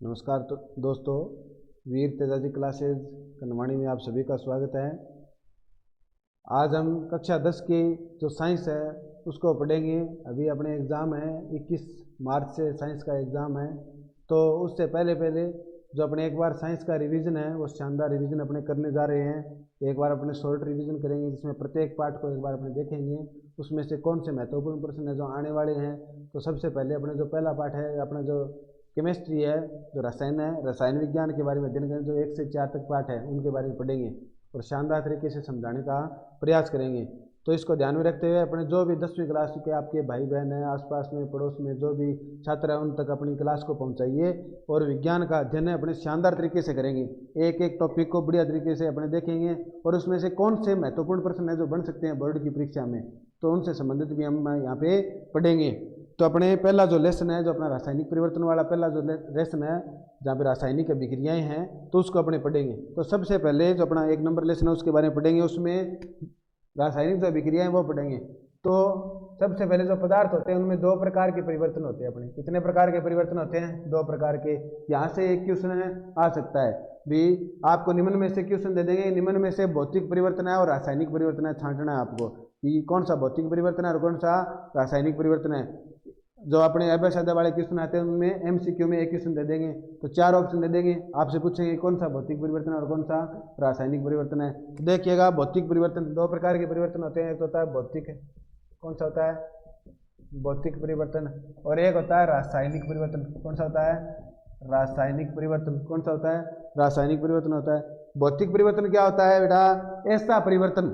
नमस्कार दोस्तों, वीर तेजाजी क्लासेज कनवाणी में आप सभी का स्वागत है। आज हम कक्षा 10 की जो साइंस है उसको पढ़ेंगे। अभी अपने एग्ज़ाम है, 21 मार्च से साइंस का एग्ज़ाम है। तो उससे पहले जो अपने एक बार साइंस का रिवीजन है वो शानदार रिवीजन अपने करने जा रहे हैं। एक बार अपने शॉर्ट रिवीजन करेंगे जिसमें प्रत्येक पार्ट को एक बार अपने देखेंगे, उसमें से कौन से महत्वपूर्ण प्रश्न है जो आने वाले हैं। तो सबसे पहले अपने जो पहला पार्ट है, अपना जो केमिस्ट्री है, जो रसायन है, रसायन विज्ञान के बारे में दिन जो 1 से 4 तक पाठ है उनके बारे में पढ़ेंगे और शानदार तरीके से समझाने का प्रयास करेंगे। तो इसको ध्यान में रखते हुए अपने जो भी 10वीं क्लास के आपके भाई बहन हैं, आसपास में पड़ोस में जो भी छात्र हैं उन तक अपनी क्लास को पहुंचाइए और विज्ञान का अध्ययन है अपने शानदार तरीके से करेंगे। एक एक टॉपिक को बढ़िया तरीके से अपने देखेंगे और उसमें से कौन से महत्वपूर्ण प्रश्न है जो बन सकते हैं बोर्ड की परीक्षा में, तो उनसे संबंधित भी हम यहाँ पे पढ़ेंगे। तो अपने पहला जो लेसन है, जो अपना रासायनिक परिवर्तन वाला पहला जो लेसन है जहाँ पे रासायनिक अभिक्रियाएं हैं, तो उसको अपने पढ़ेंगे। तो सबसे पहले जो अपना 1 नंबर लेसन है उसके बारे में पढ़ेंगे, उसमें रासायनिक जो अभिक्रियाएं वो पढ़ेंगे। तो सबसे पहले जो पदार्थ होते हैं उनमें 2 प्रकार के परिवर्तन होते हैं। अपने कितने प्रकार के परिवर्तन होते हैं? 2 प्रकार के। यहाँ से एक क्वेश्चन आ सकता है भी, आपको निम्न में से क्वेश्चन दे देंगे, निम्न में से भौतिक परिवर्तन है और रासायनिक परिवर्तन है, छांटना है आपको कि कौन सा भौतिक परिवर्तन है और कौन सा रासायनिक परिवर्तन है। जो अपने अभ्यास वाले क्वेश्चन आते हैं उनमें एमसीक्यू में एक क्वेश्चन दे देंगे, तो 4 ऑप्शन दे देंगे, आपसे पूछेंगे कौन सा भौतिक परिवर्तन है और कौन सा रासायनिक परिवर्तन है। तो देखिएगा, भौतिक परिवर्तन 2 प्रकार के परिवर्तन होते हैं। एक तो होता है भौतिक, कौन सा होता है? भौतिक परिवर्तन, और एक होता है रासायनिक परिवर्तन। कौन सा होता है? रासायनिक परिवर्तन। कौन सा होता है? रासायनिक परिवर्तन होता है। भौतिक परिवर्तन क्या होता है बेटा? ऐसा परिवर्तन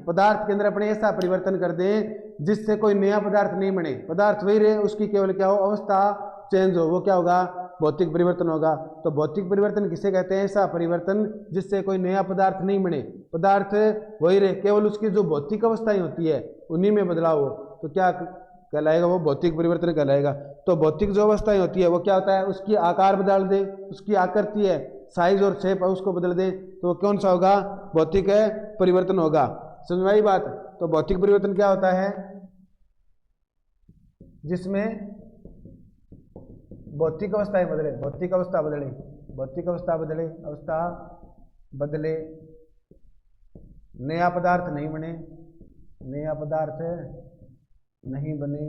पदार्थ के अंदर अपने ऐसा परिवर्तन कर दें जिससे कोई नया पदार्थ नहीं बने, पदार्थ वही रहे, उसकी केवल क्या हो, अवस्था चेंज हो, वो क्या होगा? भौतिक परिवर्तन होगा। तो भौतिक परिवर्तन किसे कहते हैं? ऐसा परिवर्तन जिससे कोई नया पदार्थ नहीं बने, पदार्थ वही रहे, केवल उसकी जो भौतिक अवस्थाएं होती है उन्हीं में बदलाव हो, तो क्या कहलाएगा? वो भौतिक परिवर्तन कहलाएगा। तो भौतिक जो अवस्थाएं होती है वो क्या होता है? उसकी आकार बदल दे, उसकी आकृति है, साइज और शेप है, उसको बदल दे, तो कौन सा होगा? भौतिक है परिवर्तन होगा। समझ में आई बात? तो भौतिक परिवर्तन क्या होता है? जिसमें भौतिक अवस्थाएं बदले, भौतिक अवस्था बदले, भौतिक अवस्था बदले, अवस्था बदले, नया पदार्थ नहीं बने, नया पदार्थ नहीं बने।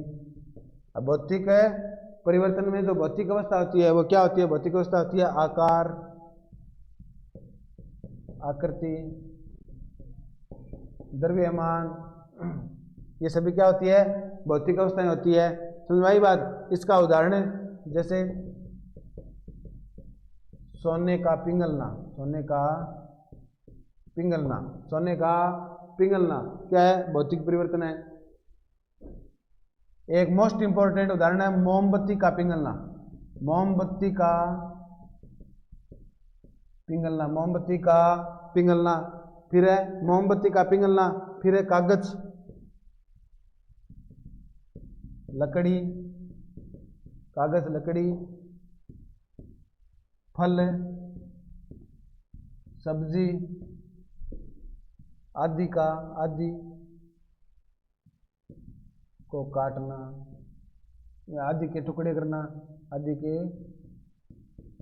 अब भौतिक परिवर्तन में जो भौतिक अवस्था होती है वो क्या होती है? भौतिक अवस्था होती है आकार, आकृति, द्रव्यमान, ये सभी क्या होती है? भौतिक अवस्थाएं होती है। समझ बात? इसका उदाहरण जैसे सोने का पिघलना, सोने का पिघलना, सोने का पिघलना क्या है? भौतिक परिवर्तन है। एक मोस्ट इंपॉर्टेंट उदाहरण है मोमबत्ती का पिघलना, मोमबत्ती का पिघलना, मोमबत्ती का पिघलना, फिर है मोमबत्ती का पिघलना, फिर है कागज, लकड़ी, कागज, लकड़ी, फल, सब्जी आदि का, आदि को काटना, आदि के टुकड़े करना, आदि के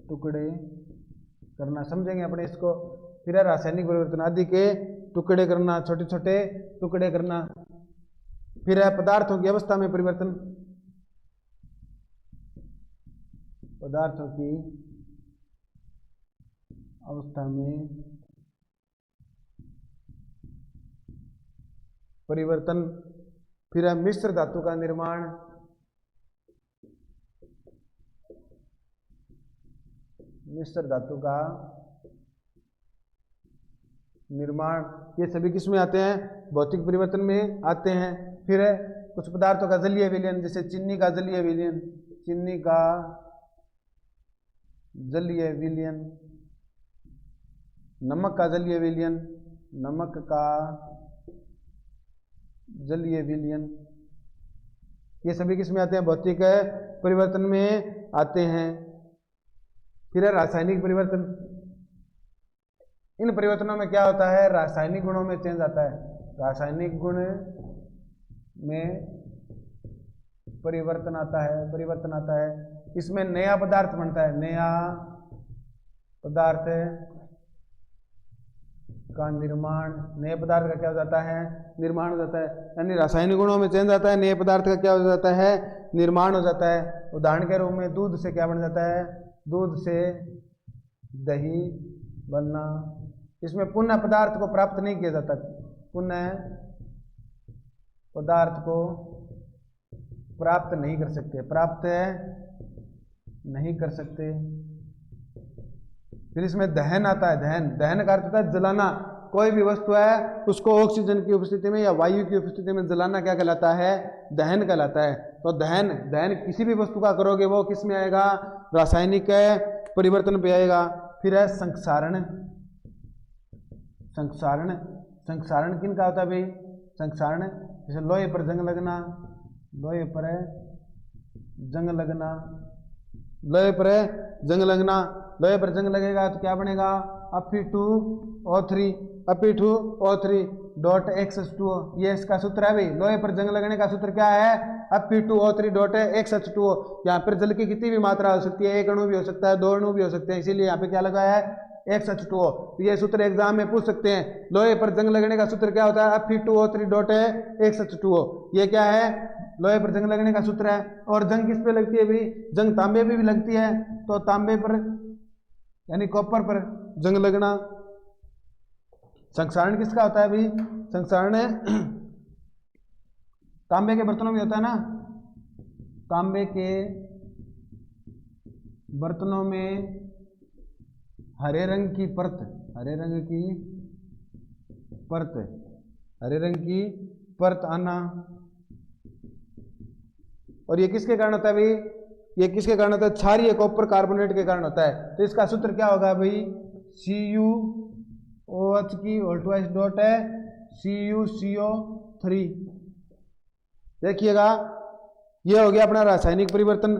टुकड़े करना, समझेंगे अपने इसको। फिर है रासायनिक परिवर्तन, आदि के टुकड़े करना, छोटे छोटे टुकड़े करना। फिर है पदार्थों की अवस्था में परिवर्तन, पदार्थों की अवस्था में परिवर्तन। फिर है मिश्र धातु का निर्माण, मिश्र धातु का निर्माण। ये सभी किस में आते हैं? भौतिक परिवर्तन में आते हैं। फिर है कुछ पदार्थों का जलीय विलयन, जैसे चीनी का जलीय विलयन, चीनी का जलीय विलयन, नमक का जलीय विलयन, नमक का जलीय विलयन। ये सभी किस में आते हैं? भौतिक परिवर्तन में आते हैं। फिर है रासायनिक परिवर्तन। इन परिवर्तनों में क्या होता है? रासायनिक गुणों में चेंज आता है, रासायनिक गुण में परिवर्तन आता है, परिवर्तन आता है। इसमें नया पदार्थ बनता है, नया पदार्थ का निर्माण, नए पदार्थ का क्या हो जाता है, निर्माण हो जाता है, यानी रासायनिक गुणों में चेंज आता है, नए पदार्थ का क्या हो जाता है, निर्माण हो जाता है। उदाहरण के रूप में दूध से क्या बन जाता है, दूध से दही बनना। इसमें पुनः पदार्थ को प्राप्त नहीं किया जाता, पुनः पदार्थ को प्राप्त नहीं कर सकते, प्राप्त नहीं कर सकते। फिर इसमें दहन आता है, दहन, दहन का अर्थ होता है जलाना। कोई भी वस्तु है उसको ऑक्सीजन की उपस्थिति में या वायु की उपस्थिति में जलाना क्या कहलाता है, दहन कहलाता है। तो दहन, दहन किसी भी वस्तु का करोगे वो किस में आएगा, रासायनिक परिवर्तन पे आएगा। फिर है संक्षारण, संक्षारण, संक्षारण किन का होता है भाई, संक्षारण जैसे लोहे पर जंग लगना, लोहे पर जंग लगना, लोहे पर जंग लगना, लोहे पर जंग लगेगा तो क्या बनेगा, Fe2O3, Fe2O3.X2O, ये इसका सूत्र है भाई। लोहे पर जंग लगने का सूत्र क्या है, Fe2O3.X2O। यहाँ पर जल की कितनी भी मात्रा हो सकती है, एक अणु भी हो सकता है, दो अणु भी हो सकते हैं, इसीलिए यहाँ पे क्या लगा है, X2O। तो ये सूत्र एग्जाम में पूछ सकते हैं, लोहे पर जंग लगने का सूत्र क्या होता है, Fe2O3.X2O। ये क्या है, लोहे पर जंग लगने का सूत्र है। और जंग किस पे लगती है भाई, जंग तांबे पे भी लगती है, तो तांबे पर यानी कॉपर पर जंग लगना। संक्षारण किसका होता है भाई, संक्षारण तांबे के बर्तनों में होता है ना, तांबे के बर्तनों में हरे रंग की परत, हरे रंग की परत, हरे रंग की परत आना। और ये किसके कारण होता है भाई, ये किसके कारण होता है, क्षारीय कॉपर कार्बोनेट के कारण होता है। तो इसका सूत्र क्या होगा भाई, CuOH की ऑल्टवाइस डॉट है CuCO3। देखिएगा ये हो गया अपना रासायनिक परिवर्तन।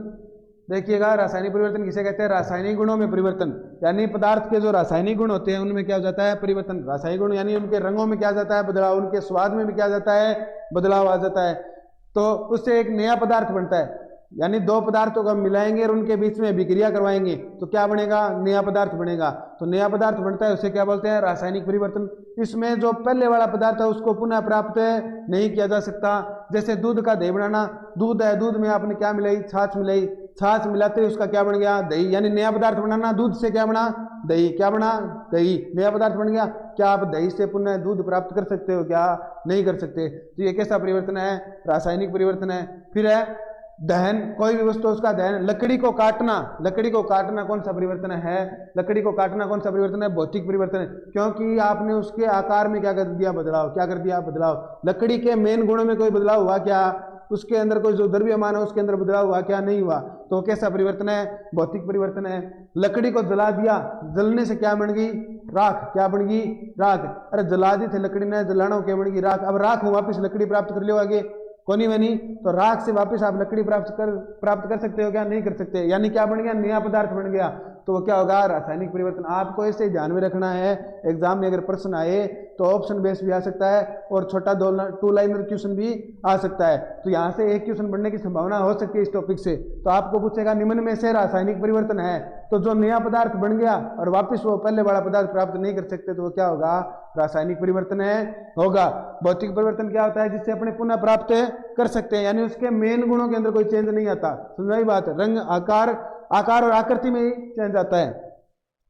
देखिएगा रासायनिक परिवर्तन किसे कहते हैं, रासायनिक गुणों में परिवर्तन, यानी पदार्थ के जो रासायनिक गुण होते हैं उनमें क्या हो जाता है, परिवर्तन। रासायनिक गुण यानी उनके रंगों में क्या जाता है, बदलाव, उनके स्वाद में भी क्या जाता है, बदलाव आ जाता है। तो उससे एक नया पदार्थ बनता है, यानी दो पदार्थों को हम मिलाएंगे और उनके बीच में विक्रिया करवाएंगे तो क्या बनेगा, नया पदार्थ बनेगा। तो नया पदार्थ बनता है, उसे क्या बोलते हैं, रासायनिक परिवर्तन। इसमें जो पहले वाला पदार्थ है उसको पुनः प्राप्त नहीं किया जा सकता। जैसे दूध का दही बनाना, दूध है, दूध में आपने क्या मिलाई, छाछ मिलाई, छाछ मिलाते ही उसका क्या बन गया, दही। यानी नया पदार्थ बनाना, दूध से क्या बना, दही। क्या बना, दही, नया पदार्थ बन गया। क्या आप दही से पुनः दूध प्राप्त कर सकते हो, क्या नहीं कर सकते। तो ये कैसा परिवर्तन है, रासायनिक परिवर्तन है। फिर है दहन, कोई भी वस्तु उसका दहन। लकड़ी को काटना, लकड़ी को काटना कौन सा परिवर्तन है, लकड़ी को काटना कौन सा परिवर्तन है, भौतिक परिवर्तन है। क्योंकि आपने उसके आकार में क्या कर दिया, बदलाव। क्या कर दिया, बदलाव। लकड़ी के मेन गुणों में कोई बदलाव हुआ क्या, उसके अंदर कोई जो द्रव्यमान है उसके अंदर बदलाव हुआ क्या, नहीं हुआ। तो कैसा परिवर्तन है, भौतिक परिवर्तन है। लकड़ी को जला दिया, जलने से क्या बन गई, राख। क्या बन गई, राख। अरे जला दी थे लकड़ी ने, जलाना क्या बन गई, राख। अब राख हो वापिस लकड़ी प्राप्त कर लियो आगे, कोनी बनी। तो राख से वापस आप लकड़ी प्राप्त कर सकते हो क्या, नहीं कर सकते। यानी क्या बन गया, नया पदार्थ बन गया। तो वो क्या होगा, रासायनिक परिवर्तन। आपको ऐसे ध्यान में रखना है, एग्जाम में अगर प्रश्न आए तो ऑप्शन बेस भी आ सकता है और छोटा 2 लाइनर क्वेश्चन भी आ सकता है। तो यहाँ से एक क्वेश्चन बनने की संभावना हो सकती है इस टॉपिक से। तो आपको पूछेगा निम्न में से रासायनिक परिवर्तन है, तो जो नया पदार्थ बन गया और वापिस वो पहले वाला पदार्थ प्राप्त नहीं कर सकते, तो वो क्या होगा, रासायनिक परिवर्तन है, होगा। भौतिक परिवर्तन क्या होता है, जिससे अपने पुनः प्राप्त कर सकते हैं, यानी उसके मेन गुणों के अंदर कोई चेंज नहीं आता। समझाई बात, रंग, आकार और आकृति में ही चेंज आता है,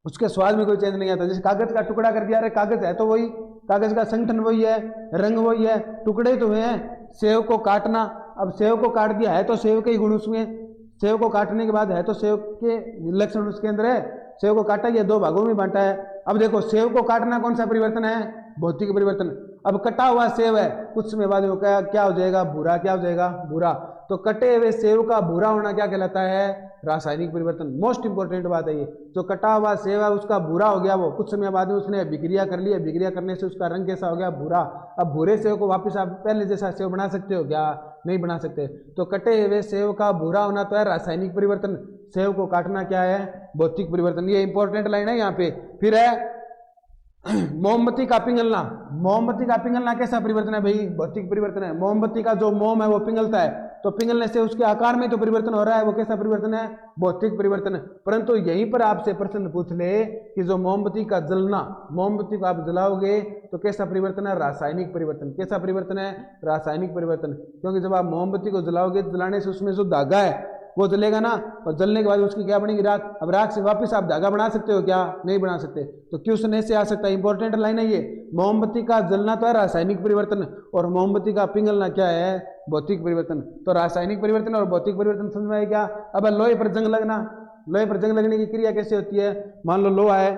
उसके स्वाद में कोई चेंज नहीं आता। जैसे कागज का टुकड़ा कर दिया, अरे कागज है तो वही, कागज का संगठन वही है, रंग वही है, टुकड़े तो हुए हैं। सेव को काटना, अब सेव को काट दिया है तो सेव के ही गुण उसमें, सेव को काटने के बाद है तो सेव के लक्षण उसके अंदर है। सेव को काटा, ये 2 भागों में बांटा है। अब देखो सेव को काटना कौन सा परिवर्तन है, भौतिक परिवर्तन। अब कटा हुआ सेव है, कुछ समय बाद में क्या हो जाएगा, भूरा। क्या हो जाएगा, भूरा। तो कटे हुए सेव का भूरा होना क्या कहलाता है, रासायनिक परिवर्तन। मोस्ट इंपोर्टेंट बात है ये, जो कटा हुआ सेव है उसका भूरा हो गया, वो कुछ समय बाद में उसने विक्रिया कर ली, विक्रिया करने से उसका रंग कैसा हो गया, भूरा। अब भूरे सेव को वापस आप पहले जैसा सेव बना सकते हो क्या, नहीं बना सकते। तो कटे हुए सेव का भूरा होना तो है रासायनिक परिवर्तन, सेव को काटना क्या है, भौतिक परिवर्तन। ये इंपॉर्टेंट लाइन है यहाँ पे। फिर है मोमबत्ती का पिघलना, मोमबत्ती का पिघलना कैसा परिवर्तन है भाई, भौतिक परिवर्तन है। मोमबत्ती का जो मोम है वो पिघलता है, तो पिघलने से उसके आकार में तो परिवर्तन हो रहा है, वो कैसा परिवर्तन है, भौतिक परिवर्तन। परंतु यहीं पर आपसे प्रश्न पूछ ले कि जो मोमबत्ती का जलना, मोमबत्ती को आप जलाओगे तो कैसा परिवर्तन है, रासायनिक परिवर्तन। कैसा परिवर्तन है, रासायनिक परिवर्तन। क्योंकि जब आप मोमबत्ती को जलाओगे, जलाने से उसमें जो धागा है वो जलेगा ना, और जलने के बाद उसकी क्या बनेगी, राख। अब राख से वापस आप धागा बना सकते हो क्या, नहीं बना सकते। तो क्वेश्चन ऐसे आ सकता है, इंपॉर्टेंट लाइन है ये। मोमबत्ती का जलना तो है रासायनिक परिवर्तन, और मोमबत्ती का पिघलना क्या है, भौतिक परिवर्तन। तो रासायनिक परिवर्तन और भौतिक परिवर्तन समझ में आए क्या। अब लोहे पर जंग लगना, लोहे पर जंग लगने की क्रिया कैसे होती है। मान लो लोहा है,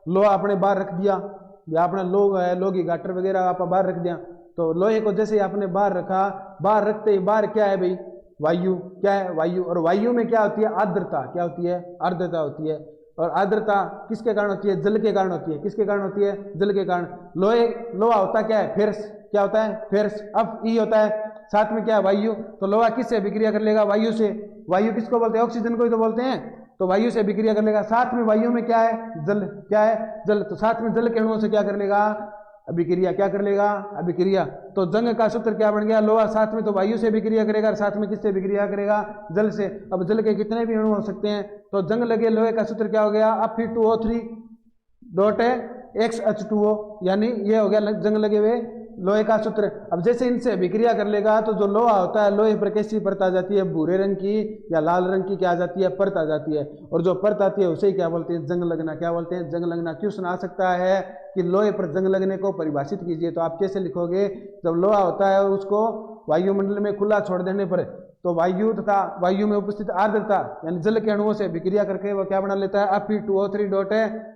लोहा आपने बाहर रख दिया, या अपना लोह है, लोह की गाटर वगैरह आप बाहर रख दिया। तो लोहे को जैसे आपने बाहर रखा, बाहर रखते ही बाहर क्या है भाई, वायु। क्या है, वायु। और वायु में क्या होती है, आर्द्रता। क्या होती है, आर्द्रता होती है। और आर्द्रता किसके कारण होती है, जल के कारण होती है। किसके कारण होती है, जल के कारण। लोहा होता क्या है, फेरस। क्या होता है, फेरस। अब ई होता है, साथ में क्या है, वायु। तो लोहा किससे अभिक्रिया कर लेगा, वायु से। वायु किसको बोलते हैं, ऑक्सीजन को ही तो बोलते हैं। तो वायु से अभिक्रिया कर लेगा। साथ में वायु में क्या है, जल। क्या है, जल। तो साथ में जल के अणुओं से क्या कर लेगा, अभिक्रिया। क्या कर लेगा, अभिक्रिया। तो जंग का सूत्र क्या बन गया, लोहा साथ में तो वायु से अभिक्रिया करेगा, और साथ में किससे अभिक्रिया करेगा, जल से। अब जल के कितने भी अणु हो सकते हैं। तो जंग लगे लोहे का सूत्र क्या हो गया, Fe2O3 डॉट XH2O, यानी ये हो गया जंग लगे हुए लोहे का सूत्र। अब जैसे इनसे अभिक्रिया कर लेगा तो जो लोहा होता है, लोहे पर कैसी परत आ जाती है, भूरे रंग की या लाल रंग की क्या आ जाती है, परत आ जाती है। और जो परत आती है उसे क्या बोलते हैं, जंग लगना। क्या बोलते हैं, जंग लगना। क्वेश्चन आ सकता है कि लोहे पर जंग लगने को परिभाषित कीजिए। तो आप कैसे लिखोगे, जब लोहा होता है उसको वायुमंडल में खुला छोड़ देने पर, तो वायु तथा वायु में उपस्थित आर्द्रता यानी जल के अणुओं से अभिक्रिया करके वो क्या बना लेता है, Fe2O3 डॉट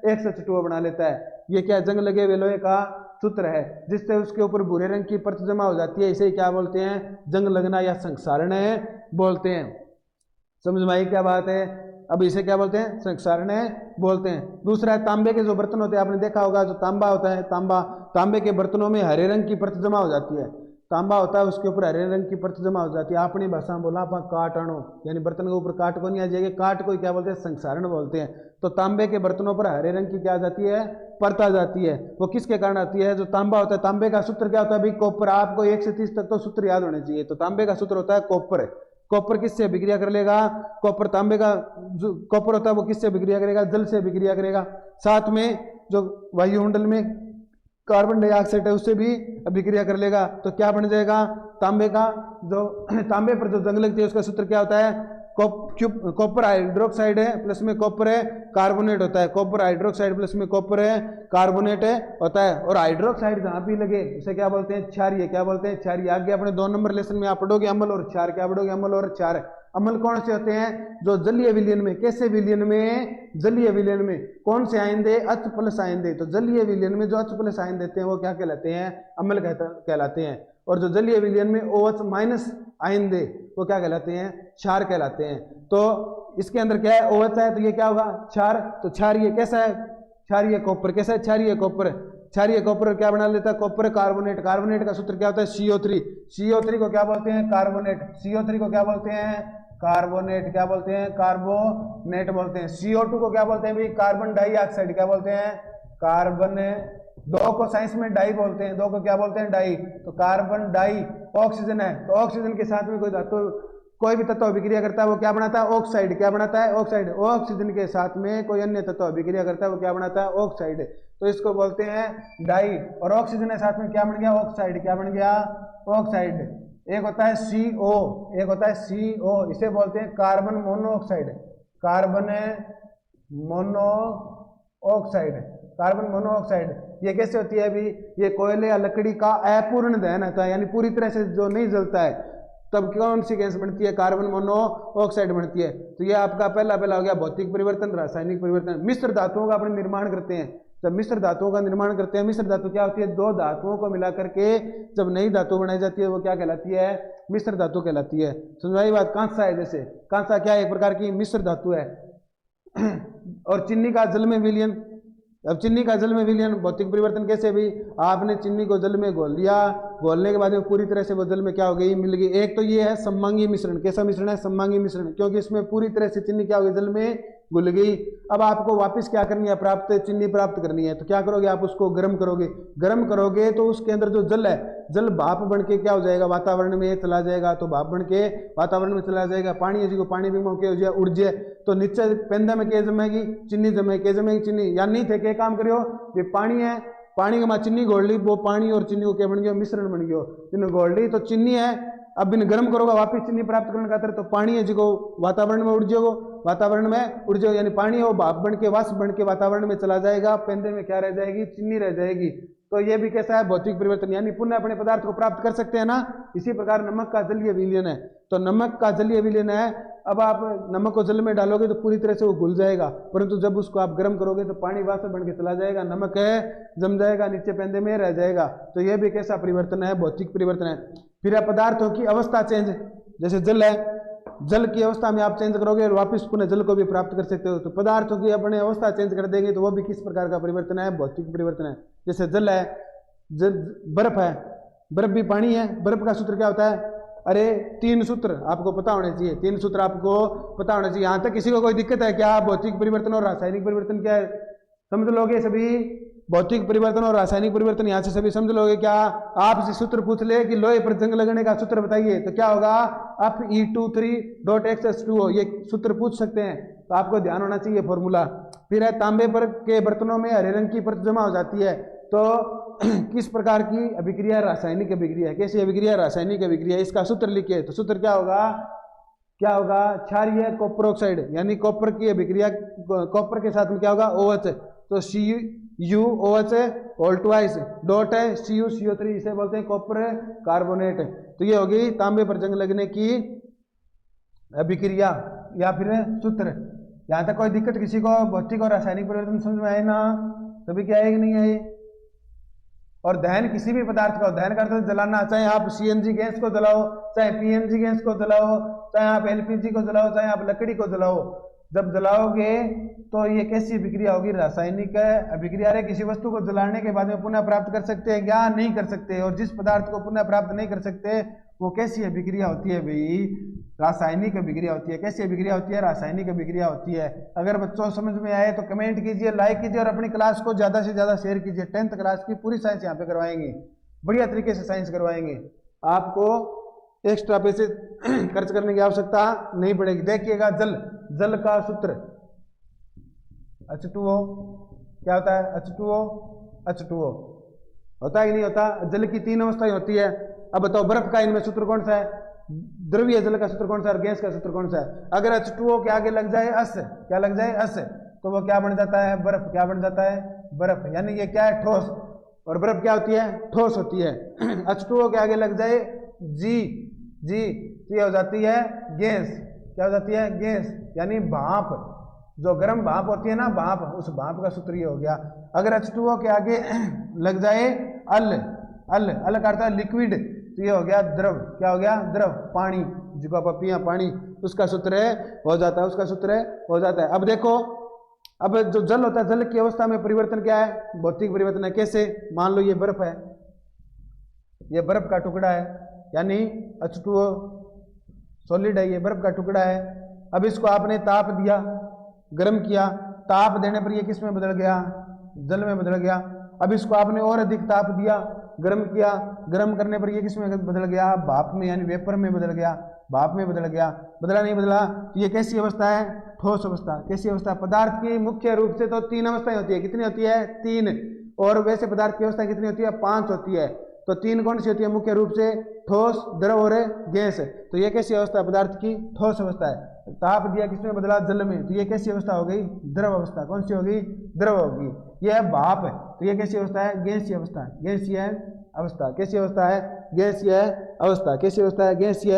XH2O बना लेता है। ये क्या, जंग लगे हुए लोहे का सूत्र है, जिससे उसके ऊपर भूरे रंग की परत जमा हो जाती है। इसे क्या बोलते हैं, जंग लगना या संक्षारण बोलते हैं। समझ में आई क्या बात है। अब इसे क्या बोलते हैं, संक्षारण बोलते हैं। दूसरा है तांबे के जो बर्तन होते हैं, आपने देखा होगा जो तांबा होता है, तांबे के बर्तनों में हरे रंग की परत जमा हो जाती है। तांबा होता है उसके ऊपर हरे रंग की परत जमा हो जाती है। अपनी भाषा में बोला अपन काट अणु, यानी बर्तन के ऊपर काट को नहीं आ जाएगी, काट को क्या बोलते हैं, संक्षारण बोलते हैं। तो तांबे के बर्तनों पर हरे रंग की क्या आ जाती है, परत आ जाती है। वो किसके कारण आती है, जो तांबा होता है। तांबे का सूत्र क्या होता है भाई, कॉपर। आपको 1 से 30 तक तो सूत्र याद होने चाहिए। तो तांबे का सूत्र होता है कॉपर। कॉपर किससे अभिक्रिया कर लेगा, कॉपर तांबे का जो कॉपर होता है वो किससे अभिक्रिया करेगा, जल से अभिक्रिया करेगा। साथ में जो वायुमंडल में कार्बन डाइऑक्साइड है उससे भी अभिक्रिया कर लेगा। तो क्या बन जाएगा, तांबे का जो तांबे पर जो जंग लगती है उसका सूत्र क्या होता है, कॉपर हाइड्रोक्साइड है प्लस में कॉपर है कार्बोनेट होता है। कॉपर हाइड्रोक्साइड प्लस में कॉपर है कार्बोनेट होता है। और हाइड्रोक्साइड जहां भी लगे उसे क्या बोलते हैं, क्षारीय। क्या बोलते हैं, क्षारीय। आगे अपने 2 नंबर लेसन में आप पढ़ोगे अम्ल और क्षार। क्या पढ़ोगे, अम्ल और क्षार। अम्ल कौन से होते हैं, जो जलीय विलयन में। कैसे विलयन में, जलीय विलयन में कौन से आयन H प्लस आयन दे। तो जलीय विलयन में जो H प्लस आयन देते हैं वो क्या कहलाते हैं, अम्ल कहलाते हैं। और जो जलीय विलयन में OH माइनस आयन दे वो क्या कहलाते हैं, क्षार कहलाते हैं। तो इसके अंदर क्या है, OH है, तो ये क्या होगा, क्षार। तो क्षारीय कैसा है, क्षारीय कॉपर। कैसा है, क्षारीय कॉपर। क्षारीय कॉपर क्या बना लेता है, कॉपर कार्बोनेट। कार्बोनेट का सूत्र क्या होता है, CO3। CO3 को क्या बोलते हैं, कार्बोनेट। CO3 को क्या बोलते हैं, कार्बोनेट। क्या बोलते हैं, कार्बोनेट बोलते हैं। CO2 को क्या बोलते हैं भाई, कार्बन डाइऑक्साइड। क्या बोलते हैं, कार्बन। 2 को साइंस में डाई बोलते हैं, 2 को क्या बोलते हैं, डाई। तो कार्बन डाई ऑक्सीजन है, तो ऑक्सीजन के साथ में कोई धातु कोई भी तत्व अभिक्रिया करता है वो क्या बनाता है, ऑक्साइड। क्या बनाता है, ऑक्साइड। ऑक्सीजन के साथ में कोई अन्य तत्व अभिक्रिया करता है वो क्या बनाता है, ऑक्साइड। तो इसको बोलते हैं डाई। और ऑक्सीजन के साथ में क्या बन गया, ऑक्साइड। क्या बन गया, ऑक्साइड। एक होता है CO, एक होता है CO, इसे बोलते हैं carbon monoxide. Carbon monoxide, carbon monoxide. ये कैसे होती है अभी, ये कोयले या लकड़ी का अपूर्ण दहन होता है, यानी पूरी तरह से जो नहीं जलता है, तब कौन सी गैस बनती है, कार्बन मोनोऑक्साइड बनती है। तो ये आपका पहला हो गया भौतिक परिवर्तन, रासायनिक परिवर्तन। मिश्र धातुओं का अपने निर्माण करते हैं। जब मिश्र धातुओं का निर्माण करते हैं, मिश्र धातु क्या होती है, 2 धातुओं को मिलाकर के जब नई धातु बनाई जाती है वो क्या कहलाती है, मिश्र धातु कहलाती है। समझाई बात। कांसा है, जैसे कांसा क्या है, एक प्रकार की मिश्र धातु है। और चीनी का जल में विलयन। अब चीनी का जल में विलयन, भौतिक परिवर्तन कैसे भी, आपने चीनी को जल में घोल लिया, घोलने के बाद में पूरी तरह से वो जल में क्या हो गई, मिल गई। एक तो ये है सममांगी मिश्रण। कैसा मिश्रण है, सममांगी मिश्रण, क्योंकि इसमें पूरी तरह से चीनी क्या हो गई, जल में घुल गई। अब आपको वापस क्या करनी है, प्राप्त चीनी प्राप्त करनी है, तो क्या करोगे आप उसको गर्म करोगे। गर्म करोगे तो उसके अंदर जो जल है, जल भाप बन के क्या हो जाएगा, वातावरण में चला जाएगा। तो भाप बन के वातावरण में चला जाएगा। पानी है जिसको पानी भी मौके हो जाए उड़ जाए, तो नीचे पेंदा में क्या जमेगी, चीनी जमेगी। क्या जमेगी, चीनी। या नहीं थे क्या काम करियो, ये पानी है, पानी के बाद चीनी घोल ली, वो पानी और चीनी को क्या बन गया, मिश्रण बन गया। इन्हें घोल ली तो चीनी है, अब इन गर्म करोगे वापिस चीनी प्राप्त करने खातिर, तो पानी है जिसको वातावरण में उड़ जाओ, वातावरण में उड़ जाओ, यानी पानी हो भाप बन के वाष्प बन के वातावरण में चला जाएगा। पेंदे में क्या रह जाएगी, चीनी रह जाएगी। तो ये भी कैसा है, भौतिक परिवर्तन, यानी पुनः अपने पदार्थ को प्राप्त कर सकते हैं ना। इसी प्रकार नमक का जलीय विलयन है, तो नमक का जलीय विलयन है। अब आप नमक को जल में डालोगे तो पूरी तरह से वो घुल जाएगा, परंतु जब उसको आप गर्म करोगे तो पानी वाष्प बन के चला जाएगा, नमक है जम जाएगा, नीचे पेंदे में रह जाएगा। तो यह भी कैसा परिवर्तन है, भौतिक परिवर्तन है। फिर पदार्थों की अवस्था चेंज, जैसे जल है, जल की अवस्था में आप चेंज करोगे और वापस पुनः जल को भी प्राप्त कर सकते हो। तो पदार्थों की अपने अवस्था चेंज कर देंगे तो वो भी किस प्रकार का परिवर्तन है, भौतिक परिवर्तन है। जैसे जल है, बर्फ है, बर्फ भी पानी है। बर्फ का सूत्र क्या होता है, अरे 3 सूत्र आपको पता होने चाहिए, 3 सूत्र आपको पता होने चाहिए। यहां तक किसी को कोई दिक्कत है क्या, भौतिक परिवर्तन और रासायनिक परिवर्तन क्या है, समझ लोगे सभी। भौतिक परिवर्तन और रासायनिक परिवर्तन यहां से सभी समझ लोगे क्या। आपसे सूत्र पूछ ले कि लोहे पर जंग लगने का सूत्र बताइए, तो क्या होगा, आप E23.xs2 ये सूत्र पूछ सकते हैं, तो आपको ध्यान होना चाहिए फॉर्मूला। फिर है तांबे पर के बर्तनों में हरे रंग की परत जमा हो जाती है, तो किस प्रकार की अभिक्रिया, रासायनिक अभिक्रिया। कैसी अभिक्रिया, रासायनिक अभिक्रिया। इसका सूत्र लिखिए, तो सूत्र क्या होगा, क्या होगा, क्षारीय कॉपर ऑक्साइड, यानी कॉपर की अभिक्रिया, कॉपर के साथ में क्या होगा, OH, तो CuOH होल ट्वाइस डॉट है CuCO3, इसे बोलते हैं कॉपर कार्बोनेट। तो ये होगी तांबे पर जंग लगने की अभिक्रिया या फिर सूत्र। यहां तक कोई दिक्कत किसी को, भौतिक और रासायनिक परिवर्तन समझ में आए ना, सभी क्या है कि नहीं है। और दहन किसी भी पदार्थ का, दहन करते हैं जलाना, चाहे आप CNG गैस को जलाओ, चाहे PNG गैस को जलाओ, चाहे आप LPG को जलाओ, चाहे आप लकड़ी को जलाओ, जब जलाओगे तो ये कैसी अभिक्रिया होगी, रासायनिक अभिक्रिया। अरे किसी वस्तु को जलाने के बाद में पुनः प्राप्त कर सकते हैं क्या, नहीं कर सकते। और जिस पदार्थ को पुनः प्राप्त नहीं कर सकते वो कैसी अभिक्रिया होती है भाई, रासायनिक अभिक्रिया होती है। कैसी अभिक्रिया होती है, रासायनिक अभिक्रिया होती है। अगर बच्चों समझ में आए तो कमेंट कीजिए, लाइक कीजिए और अपनी क्लास को ज्यादा से ज्यादा शेयर कीजिए। 10th क्लास की पूरी साइंस यहाँ पे करवाएंगे, बढ़िया तरीके से साइंस करवाएंगे, आपको एक्स्ट्रा पैसे खर्च करने की आवश्यकता नहीं पड़ेगी। देखिएगा जल, जल का सूत्र H2O, क्या होता है, H2O होता है कि नहीं होता। जल की 3 अवस्थाएं होती है। अब बताओ बर्फ का इनमें सूत्र कौन सा है, द्रवीय जल का सूत्र कौन सा है और गैस का सूत्र कौन सा है। अगर H2O के आगे लग जाए अस, क्या लग जाए अस, तो वो क्या बन जाता है, बर्फ। क्या बन जाता है, बर्फ। यानी ये क्या है, ठोस, और बर्फ क्या होती है, ठोस होती है। H2O के आगे लग जाए जी, तो ये हो जाती है गैस। क्या हो जाती है, गैस, यानी भाप। जो गर्म भाप होती है ना, भाप, उस भाप का सूत्र ये हो गया। अगर H2O के आगे लग जाए अल का अर्थ है लिक्विड, तो ये हो गया द्रव। क्या हो गया, द्रव, पानी, जिसको आप पिया पानी, उसका सूत्र है हो जाता है, उसका सूत्र है हो जाता है। अब देखो, अब जो जल होता है, जल की अवस्था में परिवर्तन क्या है, भौतिक परिवर्तन है। कैसे, मान लो ये बर्फ है, ये बर्फ का टुकड़ा है, यानी H2O सॉलिड है, ये बर्फ का टुकड़ा है। अब इसको आपने ताप दिया, गर्म किया, ताप देने पर ये किस में बदल गया, जल में बदल गया। अब इसको आपने और अधिक ताप दिया, गर्म किया, गर्म करने पर ये किस में बदल गया, भाप में, यानी वेपर में बदल गया, भाप में बदल गया। बदला नहीं बदला, तो ये कैसी अवस्था है, ठोस अवस्था। कैसी अवस्था, पदार्थ की मुख्य रूप से तो 3 अवस्थाएं होती है। कितनी होती है, 3। और वैसे पदार्थ की अवस्था कितनी होती है, 5 होती है। तो 3 कौन सी होती है मुख्य रूप से, ठोस, द्रव और गैस। तो ये कैसी अवस्था है, पदार्थ की ठोस अवस्था है। ताप दिया, किसमें बदला, जल में, तो ये कैसी अवस्था हो गई, द्रव अवस्था। कौन सी होगी, द्रव होगी। यह है भाप, तो ये कैसी अवस्था है, गैसीय अवस्था। गैसीय अवस्था, कैसी अवस्था है, गैसीय अवस्था। कैसी अवस्था है, गैसीय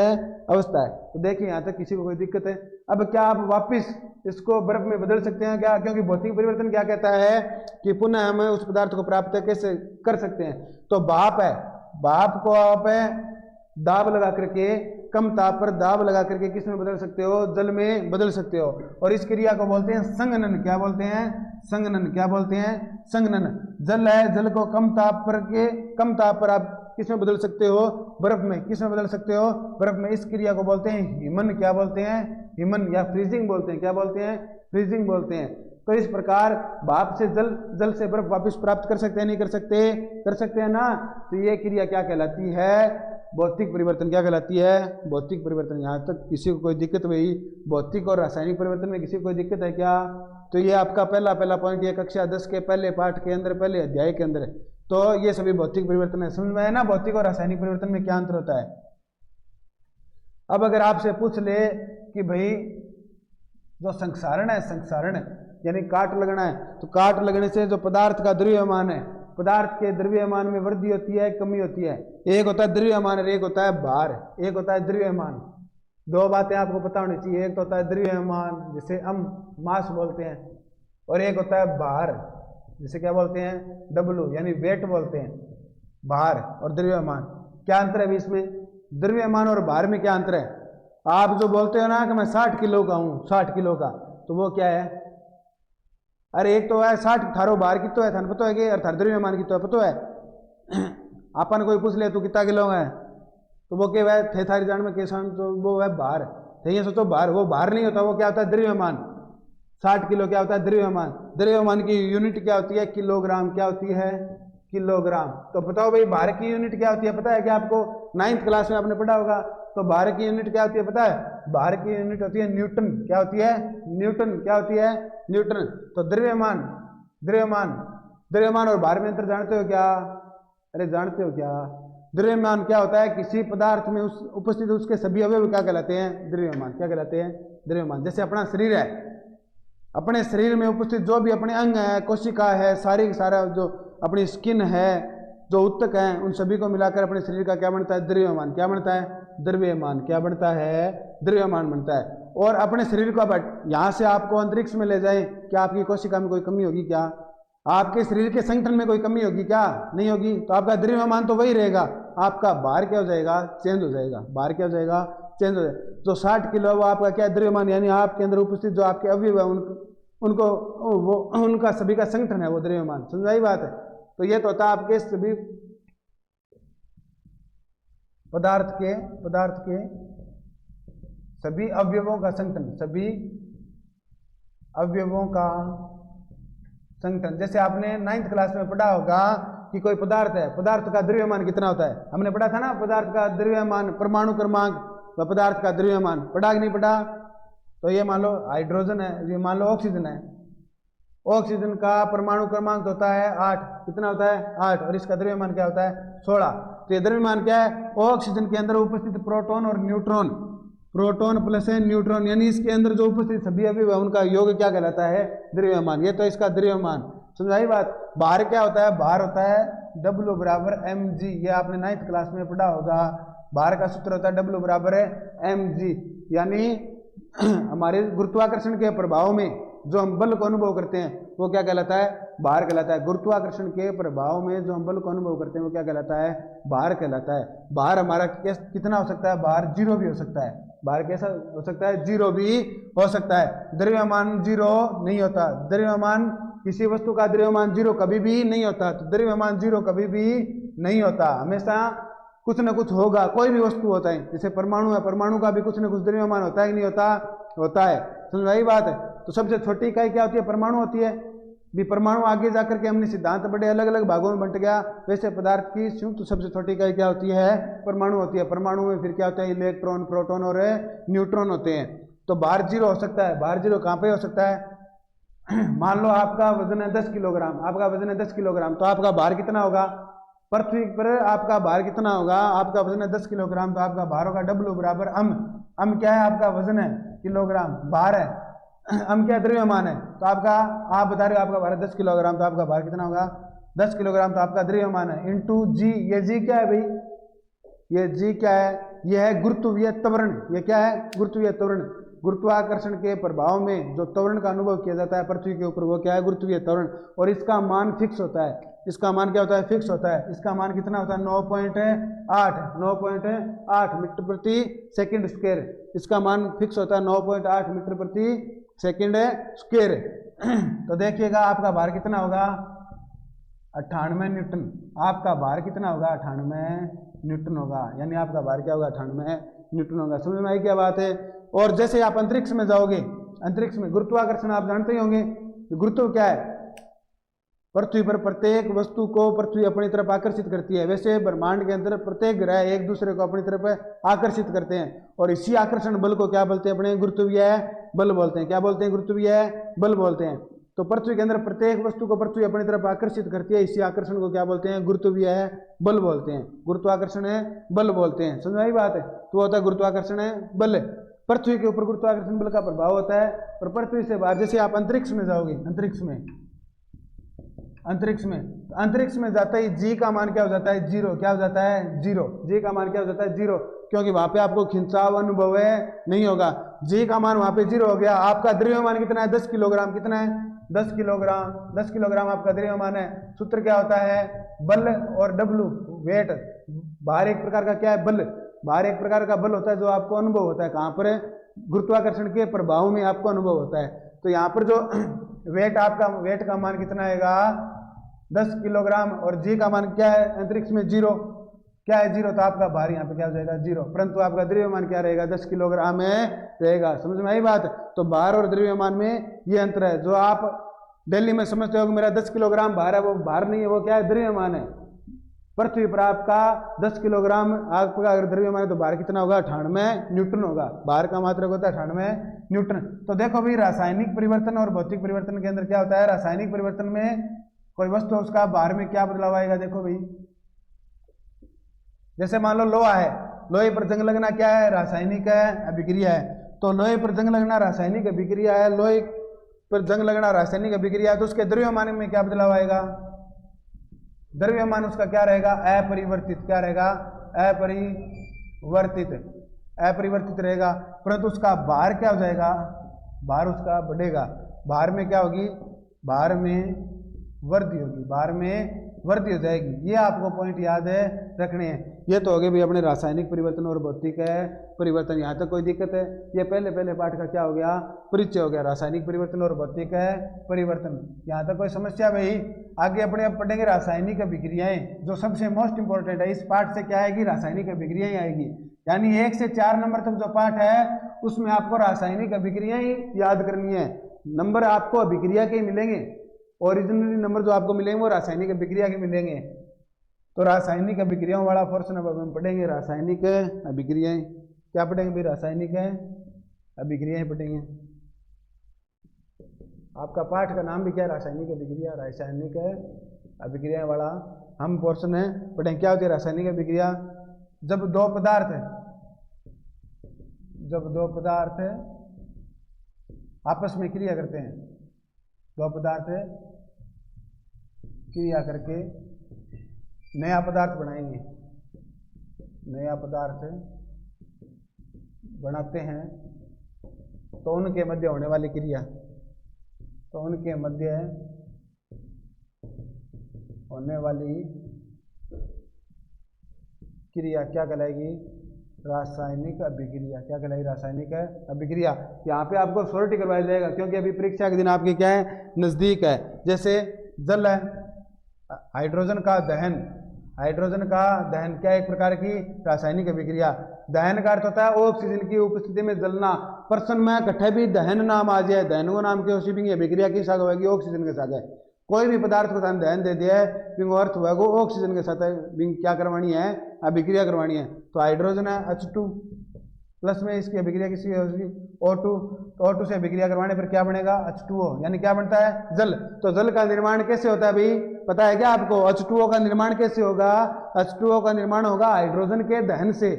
अवस्था है। तो देखिए यहाँ तक किसी को कोई दिक्कत है। अब क्या आप वापिस इसको बर्फ में बदल सकते हैं क्या, क्योंकि भौतिक परिवर्तन क्या कहता है कि पुनः हम उस पदार्थ को प्राप्त कैसे कर सकते हैं। तो भाप है, भाप को आप दाब लगा करके, कम ताप पर दाब लगा करके किस में बदल सकते हो, जल में बदल सकते हो। और इस क्रिया को बोलते हैं संघनन। क्या बोलते हैं, संघनन। क्या बोलते हैं, संघनन। जल है, जल को कम ताप पर आप किस में बदल सकते हो, बर्फ में। किस में बदल सकते हो, बर्फ में। इस क्रिया को बोलते हैं हिमन। क्या बोलते हैं, हिमन, या फ्रीजिंग बोलते हैं। क्या बोलते हैं, फ्रीजिंग बोलते हैं। तो इस प्रकार भाप से जल, जल से बर्फ वापस प्राप्त कर सकते हैं, नहीं कर सकते, कर सकते हैं ना। तो ये क्रिया क्या कहलाती है, भौतिक परिवर्तन। क्या कहलाती है, भौतिक परिवर्तन। यहाँ तक किसी को कोई दिक्कत हुई, भौतिक और रासायनिक परिवर्तन में किसी को कोई दिक्कत है क्या? तो ये आपका पहला पॉइंट, ये कक्षा 10 के पहले पाठ के अंदर, पहले अध्याय के अंदर है। तो ये सभी भौतिक परिवर्तन है। समझ में है ना, भौतिक और रासायनिक परिवर्तन में क्या अंतर होता है। अब अगर आपसे पूछ ले कि भाई जो संक्षारण है, संक्षारण यानी काट लगना है, तो काट लगने से जो पदार्थ का द्रव्यमान है, पदार्थ के द्रव्यमान में वृद्धि होती है, कमी होती है। एक होता है द्रव्यमान और एक होता है भार। एक होता है द्रव्यमान। दो बातें आपको पता होनी चाहिए, एक तो होता है द्रव्यमान जिसे हम मास बोलते हैं, और एक होता है भार जिसे क्या बोलते हैं, डब्लू यानी वेट बोलते हैं। भार और द्रव्यमान, क्या अंतर है इसमें, द्रव्यमान और भार में क्या अंतर है। आप जो बोलते हो ना कि मैं 60 किलो का हूँ, 60 किलो का, तो वो क्या है, अरे एक तो है 60, थारो भार की तो है, थान पता है कि थार द्रव्यमान की तो है, पता है। अपन कोई पूछ ले तू कितना किलो है, तो वो क्या है थे थारी जान में किसान, तो वो है भार। तो ये सोचो भार, वो भार नहीं होता, वो क्या होता है द्रव्यमान। 60 किलो क्या होता है, द्रव्यमान। द्रव्यमान की यूनिट क्या होती है, किलोग्राम। क्या होती है, किलोग्राम। तो बताओ भाई भार की यूनिट क्या होती है, पता है क्या आपको, 9th क्लास में आपने पढ़ा होगा। तो भार की यूनिट क्या होती है पता है, भार की यूनिट होती है न्यूटन। क्या होती है, न्यूटन। क्या होती है, न्यूटन। तो द्रव्यमान, द्रव्यमान, द्रव्यमान और भार में अंतर जानते हो क्या, अरे जानते हो क्या। द्रव्यमान क्या होता है, किसी पदार्थ में उस उपस्थित उसके सभी अवयव क्या कहलाते हैं, द्रव्यमान। क्या कहलाते हैं, द्रव्यमान। जैसे अपना शरीर है, अपने शरीर में उपस्थित जो भी अपने अंग है, कोशिका है, सारी सारा जो अपनी स्किन है, जो उत्तक है, उन सभी को मिलाकर अपने शरीर का क्या बनता है, द्रव्यमान। क्या बनता है, द्रव्यमान। क्या बनता है, द्रव्यमान बनता है। और अपने शरीर को अब यहाँ से आपको अंतरिक्ष में ले जाएं, क्या आपकी कोशिका में कोई कमी होगी क्या, आपके शरीर के संगठन में कोई कमी होगी क्या, नहीं होगी। तो आपका द्रव्यमान तो वही रहेगा, आपका भार क्या हो जाएगा, चेंज हो जाएगा। भार क्या हो जाएगा, चेंज हो जाएगा। जो 60 किलो है वो आपका क्या द्रव्यमान, यानी आपके अंदर उपस्थित जो आपके अवयव है उनको वो उनका सभी का संगठन है, वो द्रव्यमान। समझाई बात है। तो ये तो होता है आपके सभी पदार्थ के सभी अवयवों का संगठन, सभी अवयवों का संगठन। जैसे आपने 9th क्लास में पढ़ा होगा कि कोई पदार्थ है, पदार्थ का द्रव्यमान कितना होता है, हमने पढ़ा था ना, पदार्थ का द्रव्यमान, परमाणु क्रमांक व पदार्थ का द्रव्यमान। पढ़ा कि नहीं पढ़ा। तो ये मान लो हाइड्रोजन है, ये मान लो ऑक्सीजन है, ऑक्सीजन का परमाणु क्रमांक होता है 8। कितना होता है, 8। और इसका द्रव्यमान क्या होता है, 16। तो ये द्रव्यमान क्या है, ऑक्सीजन के अंदर उपस्थित प्रोटॉन और न्यूट्रॉन, प्रोटॉन प्लस है न्यूट्रॉन, यानी इसके अंदर जो उपस्थित सभी अवयव है उनका योग क्या कहलाता है, द्रव्यमान। ये तो इसका द्रव्यमान। समझाई बात। भार क्या होता है, भार होता है W बराबर mg। ये आपने 9th क्लास में पढ़ा होगा। भार का सूत्र होता है W बराबर mg, यानी हमारे गुरुत्वाकर्षण के प्रभाव में जो हम बल को अनुभव करते हैं वो क्या कहलाता है, भार कहलाता है। गुरुत्वाकर्षण के प्रभाव में जो हम बल को अनुभव करते हैं वो क्या कहलाता है, भार कहलाता है। भार हमारा कितना हो सकता है, भार 0 भी हो सकता है। भार कैसा हो सकता है, 0 भी हो सकता है। द्रव्यमान 0 नहीं होता। द्रव्यमान, किसी वस्तु का द्रव्यमान 0 कभी भी नहीं होता। तो द्रव्यमान 0 कभी भी नहीं होता, हमेशा कुछ ना कुछ होगा। कोई भी वस्तु होता है, जैसे परमाणु है, परमाणु का भी कुछ ना कुछ द्रव्यमान होता है कि नहीं होता, होता है। समझ वही बात है। तो सबसे छोटी इकाई क्या होती है, परमाणु होती है। भी परमाणु आगे जाकर के हमने सिद्धांत पढ़े, अलग अलग भागों में बंट गया। वैसे पदार्थ की संयुक्त सबसे छोटी इकाई क्या होती है, परमाणु होती है। परमाणु में फिर क्या होता है, इलेक्ट्रॉन, प्रोटॉन और न्यूट्रॉन होते हैं। तो भार 0 हो सकता है। भार 0 कहाँ पे हो सकता है, मान लो आपका वजन है 10 किलोग्राम, आपका वजन है 10 किलोग्राम, तो आपका भार कितना होगा, पृथ्वी पर आपका भार कितना होगा, आपका वजन है 10 किलोग्राम, तो आपका भार होगा W बराबर अम क्या है, आपका वजन है किलोग्राम, भार है, अम क्या द्रव्यमान है। तो आपका, आप बता रहे हो आपका भार 10 किलोग्राम, तो आपका भार कितना होगा, 10 किलोग्राम, तो आपका द्रव्यमान है इंटू जी। ये जी क्या है भाई, ये जी क्या है, यह है गुरुत्वीय त्वरण। ये क्या है, गुरुत्वीय त्वरण। गुरुत्वाकर्षण के प्रभाव में जो त्वरण का अनुभव किया जाता है पृथ्वी के ऊपर, वो क्या है, गुरुत्वीय त्वरण। और इसका मान फिक्स होता है। इसका मान क्या होता है, फिक्स होता है। इसका मान कितना होता है, 9.8 मीटर प्रति सेकंड स्क्वायर। इसका मान फिक्स होता है 9.8 मीटर प्रति सेकंड स्क्वायर। तो देखिएगा आपका भार कितना होगा, 98 न्यूटन। आपका भार कितना होगा? 98 न्यूटन होगा, यानी आपका भार क्या होगा? 98 न्यूटन होगा। समझ में आई क्या बात है? और जैसे आप अंतरिक्ष में जाओगे, अंतरिक्ष में गुरुत्वाकर्षण आप जानते ही होंगे। गुरुत्व क्या है? पृथ्वी पर प्रत्येक वस्तु को पृथ्वी अपनी तरफ आकर्षित करती है, वैसे ब्रह्मांड के अंदर प्रत्येक ग्रह एक दूसरे को अपनी तरफ आकर्षित करते हैं, और इसी आकर्षण बल को क्या बोलते हैं? अपने गुरुत्वीय बल बोलते हैं। क्या बोलते हैं? गुरुत्वीय बल बोलते हैं। तो पृथ्वी के अंदर प्रत्येक वस्तु को पृथ्वी अपनी तरफ आकर्षित करती है, इसी आकर्षण को क्या बोलते हैं? गुरुत्वीय बल बोलते हैं, गुरुत्वाकर्षण बल बोलते हैं। समझ में आई बात है? तो होता है गुरुत्वाकर्षण बल। पृथ्वी के ऊपर गुरुत्वाकर्षण बल का प्रभाव होता है। और पृथ्वी से बाहर जैसे आप अंतरिक्ष में जाओगे, अंतरिक्ष में जाता ही जी का मान क्या हो जाता है? जीरो। क्या हो जाता है? जीरो। जी का मान क्या हो जाता है? जीरो, क्योंकि वहां पे आपको खिंचाव अनुभव नहीं होगा। जी का मान वहां पे जीरो हो गया। आपका द्रव्यमान कितना है? 10 किलोग्राम। कितना है? 10 किलोग्राम। 10 किलोग्राम आपका द्रव्यमान है। सूत्र क्या होता है? बल और डब्लू वेट। बाहर एक प्रकार का क्या है? बल। बाहर एक प्रकार का बल होता है जो आपको अनुभव होता है। कहां पर? गुरुत्वाकर्षण के प्रभाव में आपको अनुभव होता है। तो यहाँ पर जो वेट, आपका वेट का मान कितना आएगा? 10 किलोग्राम। और जी का मान क्या है? अंतरिक्ष में जीरो। क्या है? जीरो। तो आपका भार यहाँ पे क्या हो जाएगा? जीरो। परंतु आपका द्रव्यमान क्या रहेगा? 10 किलोग्राम में रहेगा। समझ में आई बात? तो भार और द्रव्यमान में ये अंतर है। जो आप दिल्ली में समझते हो कि मेरा 10 किलोग्राम भार है, वो भार नहीं है, वो क्या है? द्रव्यमान है। पृथ्वी पर आपका 10 किलोग्राम आपका अगर द्रव्यमान है तो भार कितना होगा? 98 न्यूटन होगा। भार का मात्रक होता है 98 न्यूटन। तो देखो भाई, रासायनिक परिवर्तन और भौतिक परिवर्तन के अंदर क्या होता है? रासायनिक परिवर्तन में कोई वस्तु, उसका भार में क्या बदलाव आएगा? देखो भाई, जैसे मान लो लोहा है, लोहे पर जंग लगना क्या है? रासायनिक है, अभिक्रिया है। तो लोहे पर जंग लगना रासायनिक अभिक्रिया है, लोहे पर जंग लगना रासायनिक अभिक्रिया है। तो उसके द्रव्यमान में क्या बदलाव आएगा? द्रव्यमान उसका क्या रहेगा? अपरिवर्तित। क्या रहेगा? अपरिवर्तित रहेगा। परंतु उसका भार क्या हो जाएगा? भार उसका बढ़ेगा। भार में क्या होगी? भार में वृद्धि होगी। भार में वृद्धि हो जाएगी। ये आपको पॉइंट याद है रखने हैं। ये तो हो गए भी अपने रासायनिक परिवर्तन और भौतिक परिवर्तन। यहाँ तक कोई दिक्कत है? ये पहले पाठ का क्या हो गया? परिचय हो गया, रासायनिक परिवर्तन और भौतिक परिवर्तन। यहाँ तक कोई समस्या भाई? आगे अपने अब पढ़ेंगे रासायनिक अभिक्रियाएं, जो सबसे मोस्ट इंपॉर्टेंट है। इस पाठ से क्या आएगी? रासायनिक अभिक्रियाएं आएगी। यानी 1 से 4 नंबर तक जो पाठ है उसमें आपको रासायनिक अभिक्रियाएं याद करनी है। नंबर आपको अभिक्रिया के ही मिलेंगे, ओरिजिनली नंबर जो आपको मिलेंगे वो रासायनिक अभिक्रिया के मिलेंगे। तो रासायनिक अभिक्रियाओं वाला पोर्शन अब हम पढ़ेंगे। रासायनिक अभिक्रियाएं क्या पढ़ेंगे भाई? रासायनिक अभिक्रियाएं पढ़ेंगे। आपका पाठ का नाम भी क्या है? रासायनिक अभिक्रिया। रासायनिक अभिक्रिया वाला हम पोर्शन है पढ़ेंगे। क्या होती है रासायनिक अभिक्रिया? जब दो पदार्थ आपस में क्रिया करते हैं, दो पदार्थ क्रिया करके नया पदार्थ बनाएंगे, नया पदार्थ बनाते हैं, तो उनके मध्य होने वाली क्रिया, तो उनके मध्य होने वाली क्रिया क्या कहलाएगी? रासायनिक अभिक्रिया। क्या कहलाएगी? रासायनिक अभिक्रिया। यहाँ पे आपको श्योरिटी करवाया जाएगा, क्योंकि अभी परीक्षा के दिन आपके क्या है? नज़दीक है। जैसे जल है, हाइड्रोजन का दहन, क्या एक प्रकार की रासायनिक अभिक्रिया। दहन का अर्थ होता है ऑक्सीजन की उपस्थिति में जलना। प्रश्न में कट्ठे भी दहन नाम आ जाए, दहन को नाम के उसी भी अभिक्रिया की साथ होगी, ऑक्सीजन के साथ है। कोई भी पदार्थ को दहन दे दिया है, बिंगो अर्थ हुआ वो ऑक्सीजन के साथ क्या करवानी है? अभिक्रिया करवानी है। तो हाइड्रोजन है H2 प्लस में इसकी अभिक्रिया किसी होगी O2, तो O2 से अभिक्रिया करवाने पर क्या बनेगा? H2O, यानी क्या बनता है? जल। तो जल का निर्माण कैसे होता है भाई? पता है क्या आपको? H2O का निर्माण कैसे होगा? H2O का निर्माण होगा हाइड्रोजन के दहन से।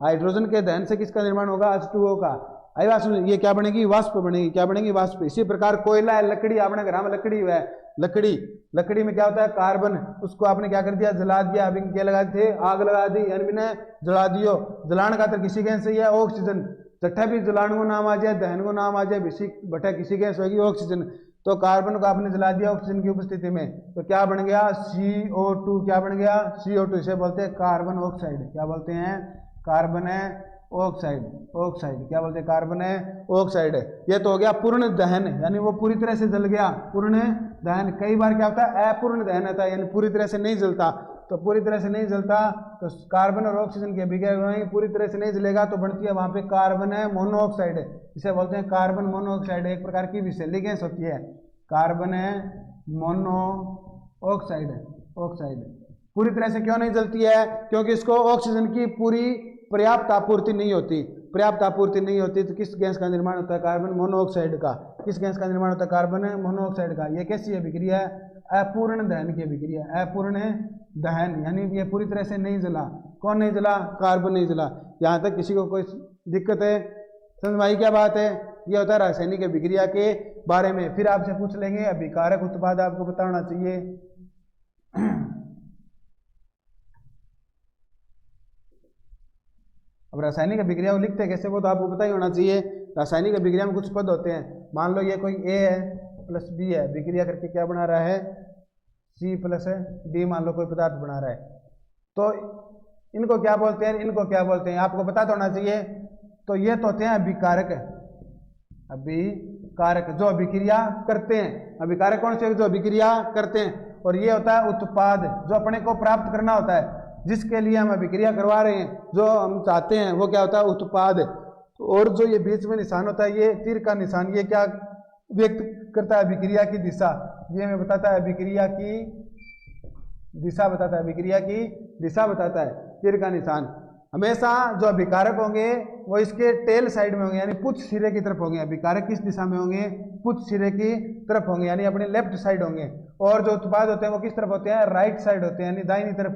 हाइड्रोजन के दहन से किसका निर्माण होगा? H2O का। आई बात सुन, ये क्या बनेगी? वाष्प बनेगी। क्या बनेगी? वाष्प। इसी प्रकार कोयला है, लकड़ी, आपने घर में लकड़ी है, लकड़ी में क्या होता है? कार्बन। उसको आपने क्या कर दिया? जला दिया। अभी क्या लगा थे? आग लगा दी, यानी बिना जला दियो। जलाने का तो किसी गैस से ही है? ऑक्सीजन। जट्ठा भी जलाने को नाम आ जाए, दहन को नाम आ जाए, बटा किसी गैस होगी? ऑक्सीजन। तो कार्बन को आपने जला दिया ऑक्सीजन की उपस्थिति में, तो क्या बन गया? CO2। क्या बन गया? CO2। इसे बोलते हैं कार्बन ऑक्साइड। क्या बोलते हैं? कार्बन ऑक्साइड, ऑक्साइड क्या बोलते हैं, कार्बन है ऑक्साइड है। ये तो हो गया पूर्ण दहन, यानी वो पूरी तरह से जल गया, पूर्ण दहन। कई बार क्या होता है अपूर्ण दहन होता है, यानी पूरी तरह से नहीं जलता। तो पूरी तरह से नहीं जलता तो कार्बन और ऑक्सीजन की अभिक्रिया पूरी तरह से नहीं जलेगा तो बनती है वहां पे कार्बन है मोनोऑक्साइड, इसे बोलते हैं कार्बन मोनोऑक्साइड, एक प्रकार की विषैली गैस होती है। कार्बन है मोनोऑक्साइड, ऑक्साइड पूरी तरह से क्यों नहीं जलती है, क्योंकि इसको ऑक्सीजन की पूरी पर्याप्त आपूर्ति नहीं होती, पर्याप्त आपूर्ति नहीं होती। तो किस गैस का निर्माण होता है, कार्बन मोनोऑक्साइड का। किस गैस का निर्माण होता है, कार्बन मोनोऑक्साइड का। ये कैसी अभिक्रिया है, अपूर्ण दहन की अभिक्रिया, अपूर्ण दहन, यानी ये पूरी तरह से नहीं जला। कौन नहीं जला, कार्बन नहीं जला। यहाँ तक किसी को कोई दिक्कत है, समझ भाई क्या बात है। ये होता है रासायनिक अभिक्रिया के बारे में। फिर आपसे पूछ लेंगे अभिकारक उत्पाद आपको पता होना चाहिए। अब रासायनिक अभिक्रिया को लिखते कैसे वो तो आपको पता ही होना चाहिए। रासायनिक अभिक्रिया में कुछ पद होते हैं, मान लो ये कोई ए है प्लस बी है, अभिक्रिया करके क्या बना रहा है, सी प्लस डी, मान लो कोई पदार्थ बना रहा है। तो इनको क्या बोलते हैं, इनको क्या बोलते हैं, आपको पता तो होना चाहिए। तो ये तो होते हैं अभिकारक, अभिकारक जो अभिक्रिया करते हैं। अभिकारक कौन से, जो अभिक्रिया करते हैं। और ये होता है उत्पाद, जो अपने को प्राप्त करना होता है, जिसके लिए हम अभिक्रिया करवा रहे हैं, जो हम चाहते हैं वो क्या होता है, उत्पाद। और जो ये बीच में निशान होता है, ये तीर का निशान, ये क्या व्यक्त करता है, अभिक्रिया की दिशा। ये हमें बताता है अभिक्रिया की दिशा, बताता है अभिक्रिया की दिशा बताता है तीर का निशान। हमेशा जो अभिकारक होंगे वो इसके टेल साइड में होंगे, यानी पुच्छ सिरे की तरफ होंगे। अभिकारक किस दिशा में होंगे, पुच्छ सिरे की तरफ होंगे, यानी अपने लेफ्ट साइड होंगे। और जो उत्पाद होते हैं वो किस तरफ होते हैं, राइट साइड होते हैं, यानी दाहिनी तरफ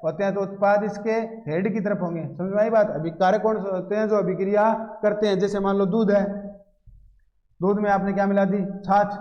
होते हैं। तो उत्पाद इसके हेड की तरफ होंगे, समझ में आई बात। अभिकारक कौन से होते हैं, जो अभिक्रिया करते हैं। जैसे मान लो दूध है, दूध में आपने क्या मिला दी, छाछ,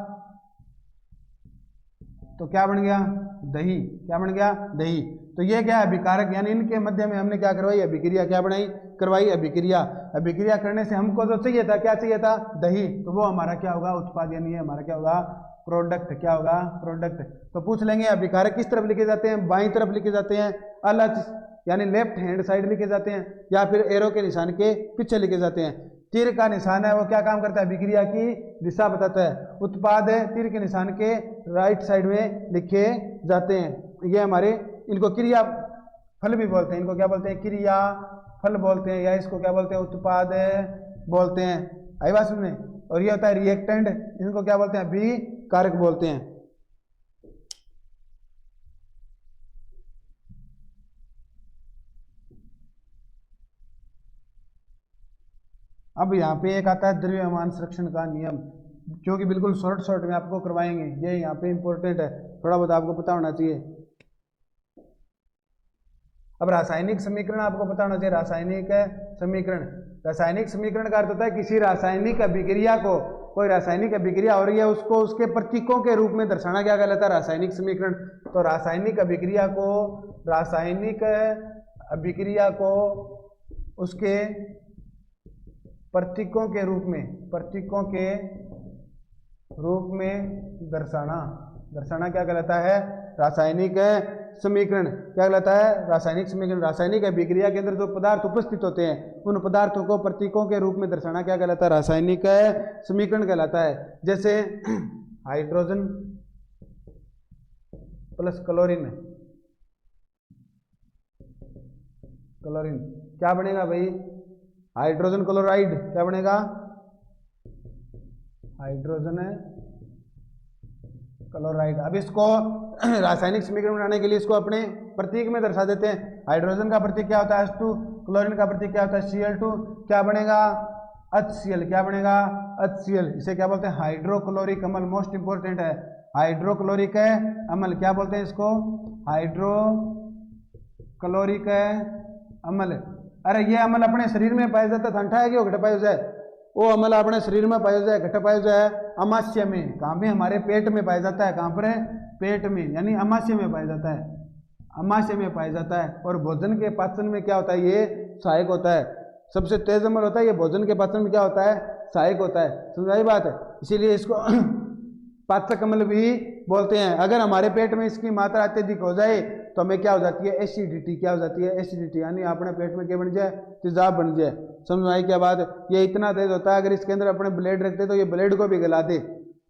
तो क्या बन गया, दही। क्या बन गया, दही। तो ये क्या है, अभिकारक, यानी इनके मध्य में हमने क्या करवाई, अभिक्रिया क्या बनाई, करवाई अभिक्रिया। अभिक्रिया करने से हमको जो चाहिए था, क्या चाहिए था, दही, तो वो हमारा क्या होगा, उत्पाद, यानी हमारा क्या होगा, प्रोडक्ट। क्या होगा, प्रोडक्ट। तो पूछ लेंगे अभिकारक किस तरफ लिखे जाते हैं, बाईं तरफ लिखे जाते हैं, अलग यानी लेफ्ट हैंड साइड लिखे जाते हैं, या फिर एरो के निशान के पीछे लिखे जाते हैं। तीर का निशान है वो क्या काम करता है, अभिक्रिया की दिशा बताता है। उत्पाद है तीर के निशान के राइट साइड में लिखे जाते हैं। ये हमारे, इनको क्रिया फल भी बोलते हैं, इनको क्या बोलते हैं, क्रिया फल बोलते हैं, या इसको क्या बोलते हैं, उत्पाद बोलते हैं। आई बात सुनने। और ये होता है रिएक्टेंट, इनको क्या बोलते हैं, अभिकारक बोलते हैं। अब यहाँ पे एक आता है द्रव्यमान संरक्षण का नियम, जो कि बिल्कुल शॉर्ट में आपको करवाएंगे। ये यहाँ पे इंपॉर्टेंट है, थोड़ा बहुत आपको पता होना चाहिए। अब रासायनिक समीकरण आपको पता होना चाहिए। रासायनिक समीकरण, रासायनिक समीकरण का अर्थ होता है किसी रासायनिक अभिक्रिया को, कोई रासायनिक अभिक्रिया हो रही है उसको उसके प्रतीकों के रूप में दर्शाना क्या कहलाता है, रासायनिक समीकरण। तो रासायनिक अभिक्रिया को, रासायनिक अभिक्रिया को उसके प्रतीकों के रूप में, प्रतीकों के रूप में दर्शाना, दर्शाना क्या कहलाता है, रासायनिक समीकरण। क्या कहलाता है, रासायनिक समीकरण। रासायनिक अभिक्रिया के अंदर जो पदार्थ उपस्थित होते हैं उन पदार्थों को प्रतीकों के रूप में दर्शाना क्या कहलाता है, रासायनिक समीकरण कहलाता है। जैसे हाइड्रोजन प्लस क्लोरीन, क्लोरीन क्या बनेगा भाई, हाइड्रोजन क्लोराइड। क्या बनेगा, हाइड्रोजन क्लोराइड। अब इसको रासायनिक समीकरण बनाने के लिए इसको अपने प्रतीक में दर्शा देते हैं। हाइड्रोजन का प्रतीक क्या होता है, H2, क्लोरीन का प्रतीक क्या होता है, Cl2। क्या बनेगा, HCl। क्या बनेगा, HCl। इसे क्या बोलते हैं, हाइड्रोक्लोरिक अम्ल। मोस्ट इंपोर्टेंट है, हाइड्रोक्लोरिक अम्ल। क्या बोलते हैं इसको, हाइड्रोक्लोरिक अम्ल। अरे ये अम्ल अपने शरीर में पाया जाता है, ठंडा है कि घट पाया जाए, वो अम्ल अपने शरीर में पाया जाए, घट पाया जाए अमाशय में। कहाँ पे, हमारे पेट में पाया जाता है। कहाँ पर है, पेट में, यानी अमाशय में पाया जाता है, अमाशय में पाया जाता है। और भोजन के पाचन में क्या होता है, ये सहायक होता है। सबसे तेज अम्ल होता है ये, भोजन के पाचन में क्या होता है, सहायक होता है। समझाई बात है, इसीलिए इसको पाचक अम्ल भी बोलते हैं। अगर हमारे पेट में इसकी मात्रा अत्यधिक हो जाए तो हमें क्या हो जाती है, एसिडिटी। क्या हो जाती है, एसिडिटी, यानी अपने पेट में क्या बन जाए, तेजाब बन जाए। समझ में आई क्या बात? ये इतना तेज होता है, अगर इसके अंदर अपने ब्लेड रखते तो ये ब्लेड को भी गला दे,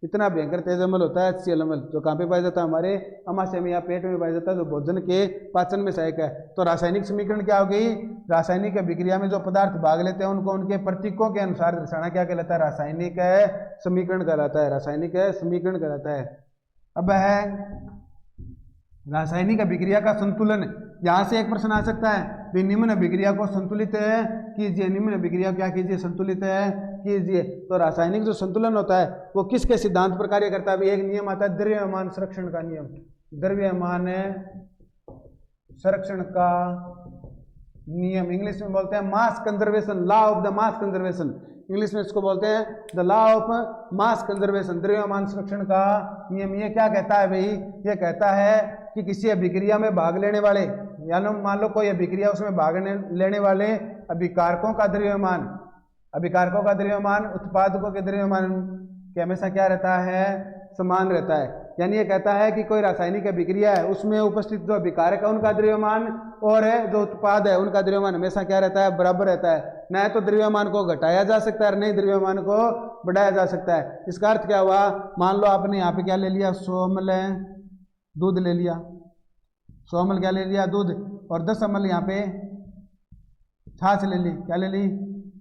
इतना भयंकर तेज अमल होता है HCl अमल, जो कहाँ पे पाया जाता है? हमारे अमाशय में या पेट में पाया जाता है, जो भोजन के पाचन में सहायक है। तो रासायनिक समीकरण क्या हो गई? रासायनिक अभिक्रिया में जो पदार्थ भाग लेते हैं उनको उनके प्रतीकों के अनुसार दर्शाना क्या कहलाता है? रासायनिक समीकरण कहलाता है, रासायनिक समीकरण कहलाता है। अब है रासायनिक अभिक्रिया का संतुलन। यहाँ से एक प्रश्न आ सकता है, भी निम्न अभिक्रिया को संतुलित कीजिए, निम्न अभिक्रिया क्या कीजिए? संतुलित कीजिए। तो रासायनिक जो संतुलन होता है वो किसके सिद्धांत पर कार्य करता है? भी एक नियम आता है द्रव्यमान संरक्षण का नियम, द्रव्यमान संरक्षण का नियम, इंग्लिश में बोलते हैं mass conservation, law of the mass conservation, English में इसको बोलते हैं the law of mass conservation, द्रव्यमान संरक्षण का नियम। ये क्या कहता है भाई? ये कहता है कि किसी अभिक्रिया में भाग लेने वाले, यानी मान लो कोई अभिक्रिया, उसमें भाग लेने वाले अभिकारकों का द्रव्यमान, अभिकारकों का द्रव्यमान उत्पादकों के द्रव्यमान के हमेशा क्या रहता है? समान रहता है। यानी ये कहता है कि कोई रासायनिक अभिक्रिया है, उसमें उपस्थित जो अभिकारक है उनका द्रव्यमान और जो उत्पाद है उनका द्रव्यमान हमेशा क्या रहता है? बराबर रहता है। न तो द्रव्यमान को घटाया जा सकता है, नहीं द्रव्यमान को बढ़ाया जा सकता है। इसका अर्थ क्या हुआ? मान लो आपने यहाँ पे क्या ले लिया? 100 ml दूध ले लिया, 100 ml क्या ले लिया? दूध, और 10 ml यहाँ पे छाछ ले ली, क्या ले ली?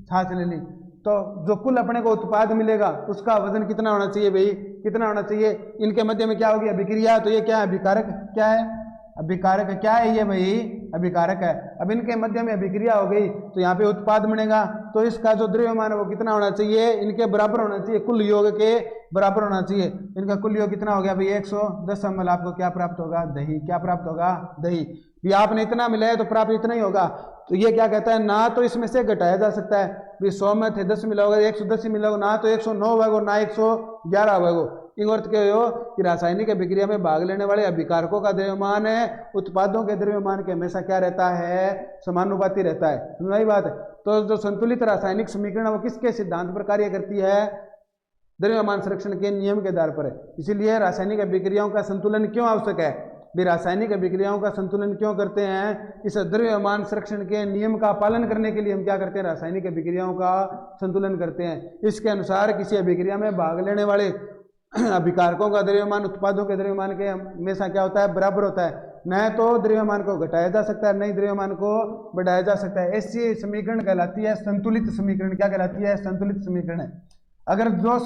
छाछ ले ली। तो जो कुल अपने को उत्पाद मिलेगा उसका वजन कितना होना चाहिए भाई? कितना होना चाहिए? इनके मध्य में क्या होगी? अभिक्रिया। तो ये क्या है? अभिकारक। क्या है? अभिकारक। क्या है ये भाई? अभिकारक है। अब इनके मध्य में अभिक्रिया हो गई तो यहाँ पे उत्पाद बनेगा, तो इसका जो द्रव्यमान है वो कितना होना चाहिए? इनके बराबर होना चाहिए, कुल योग के बराबर होना चाहिए। इनका कुल योग कितना हो गया भाई? 110 ml। आपको क्या प्राप्त होगा? दही। क्या प्राप्त होगा? दही। भी आपने इतना मिलाया तो प्राप्त इतना ही होगा। तो ये क्या कहता है? ना तो इसमें से घटाया जा सकता है, भी 100 में थे 10 मिला होगा, 110 ही मिला होगा, ना तो 109 होगा ना 111 होगा। इन अर्थ क्या हो कि रासायनिक अभिक्रिया में भाग लेने वाले अभिकारकों का द्रव्यमान है उत्पादों के द्रव्यमान के हमेशा क्या रहता है? समानुपाती रहता है। समझ बात है? तो जो संतुलित रासायनिक समीकरण है वो किसके सिद्धांत पर कार्य करती है? द्रव्यमान संरक्षण के नियम के आधार पर है। इसीलिए रासायनिक अभिक्रियाओं का संतुलन क्यों आवश्यक है? भी रासायनिक अभिक्रियाओं का संतुलन क्यों करते हैं? इस द्रव्यमान संरक्षण के नियम का पालन करने के लिए हम क्या करते हैं? रासायनिक अभिक्रियाओं का संतुलन करते हैं। इसके अनुसार किसी अभिक्रिया में भाग लेने वाले अभिकारकों का द्रव्यमान उत्पादों के द्रव्यमान के हमेशा क्या होता है? बराबर होता है। न तो द्रव्यमान को घटाया जा सकता है, नहीं द्रव्यमान को बढ़ाया जा सकता है। ऐसी समीकरण कहलाती है संतुलित समीकरण। क्या कहलाती है? संतुलित समीकरण। अगर जो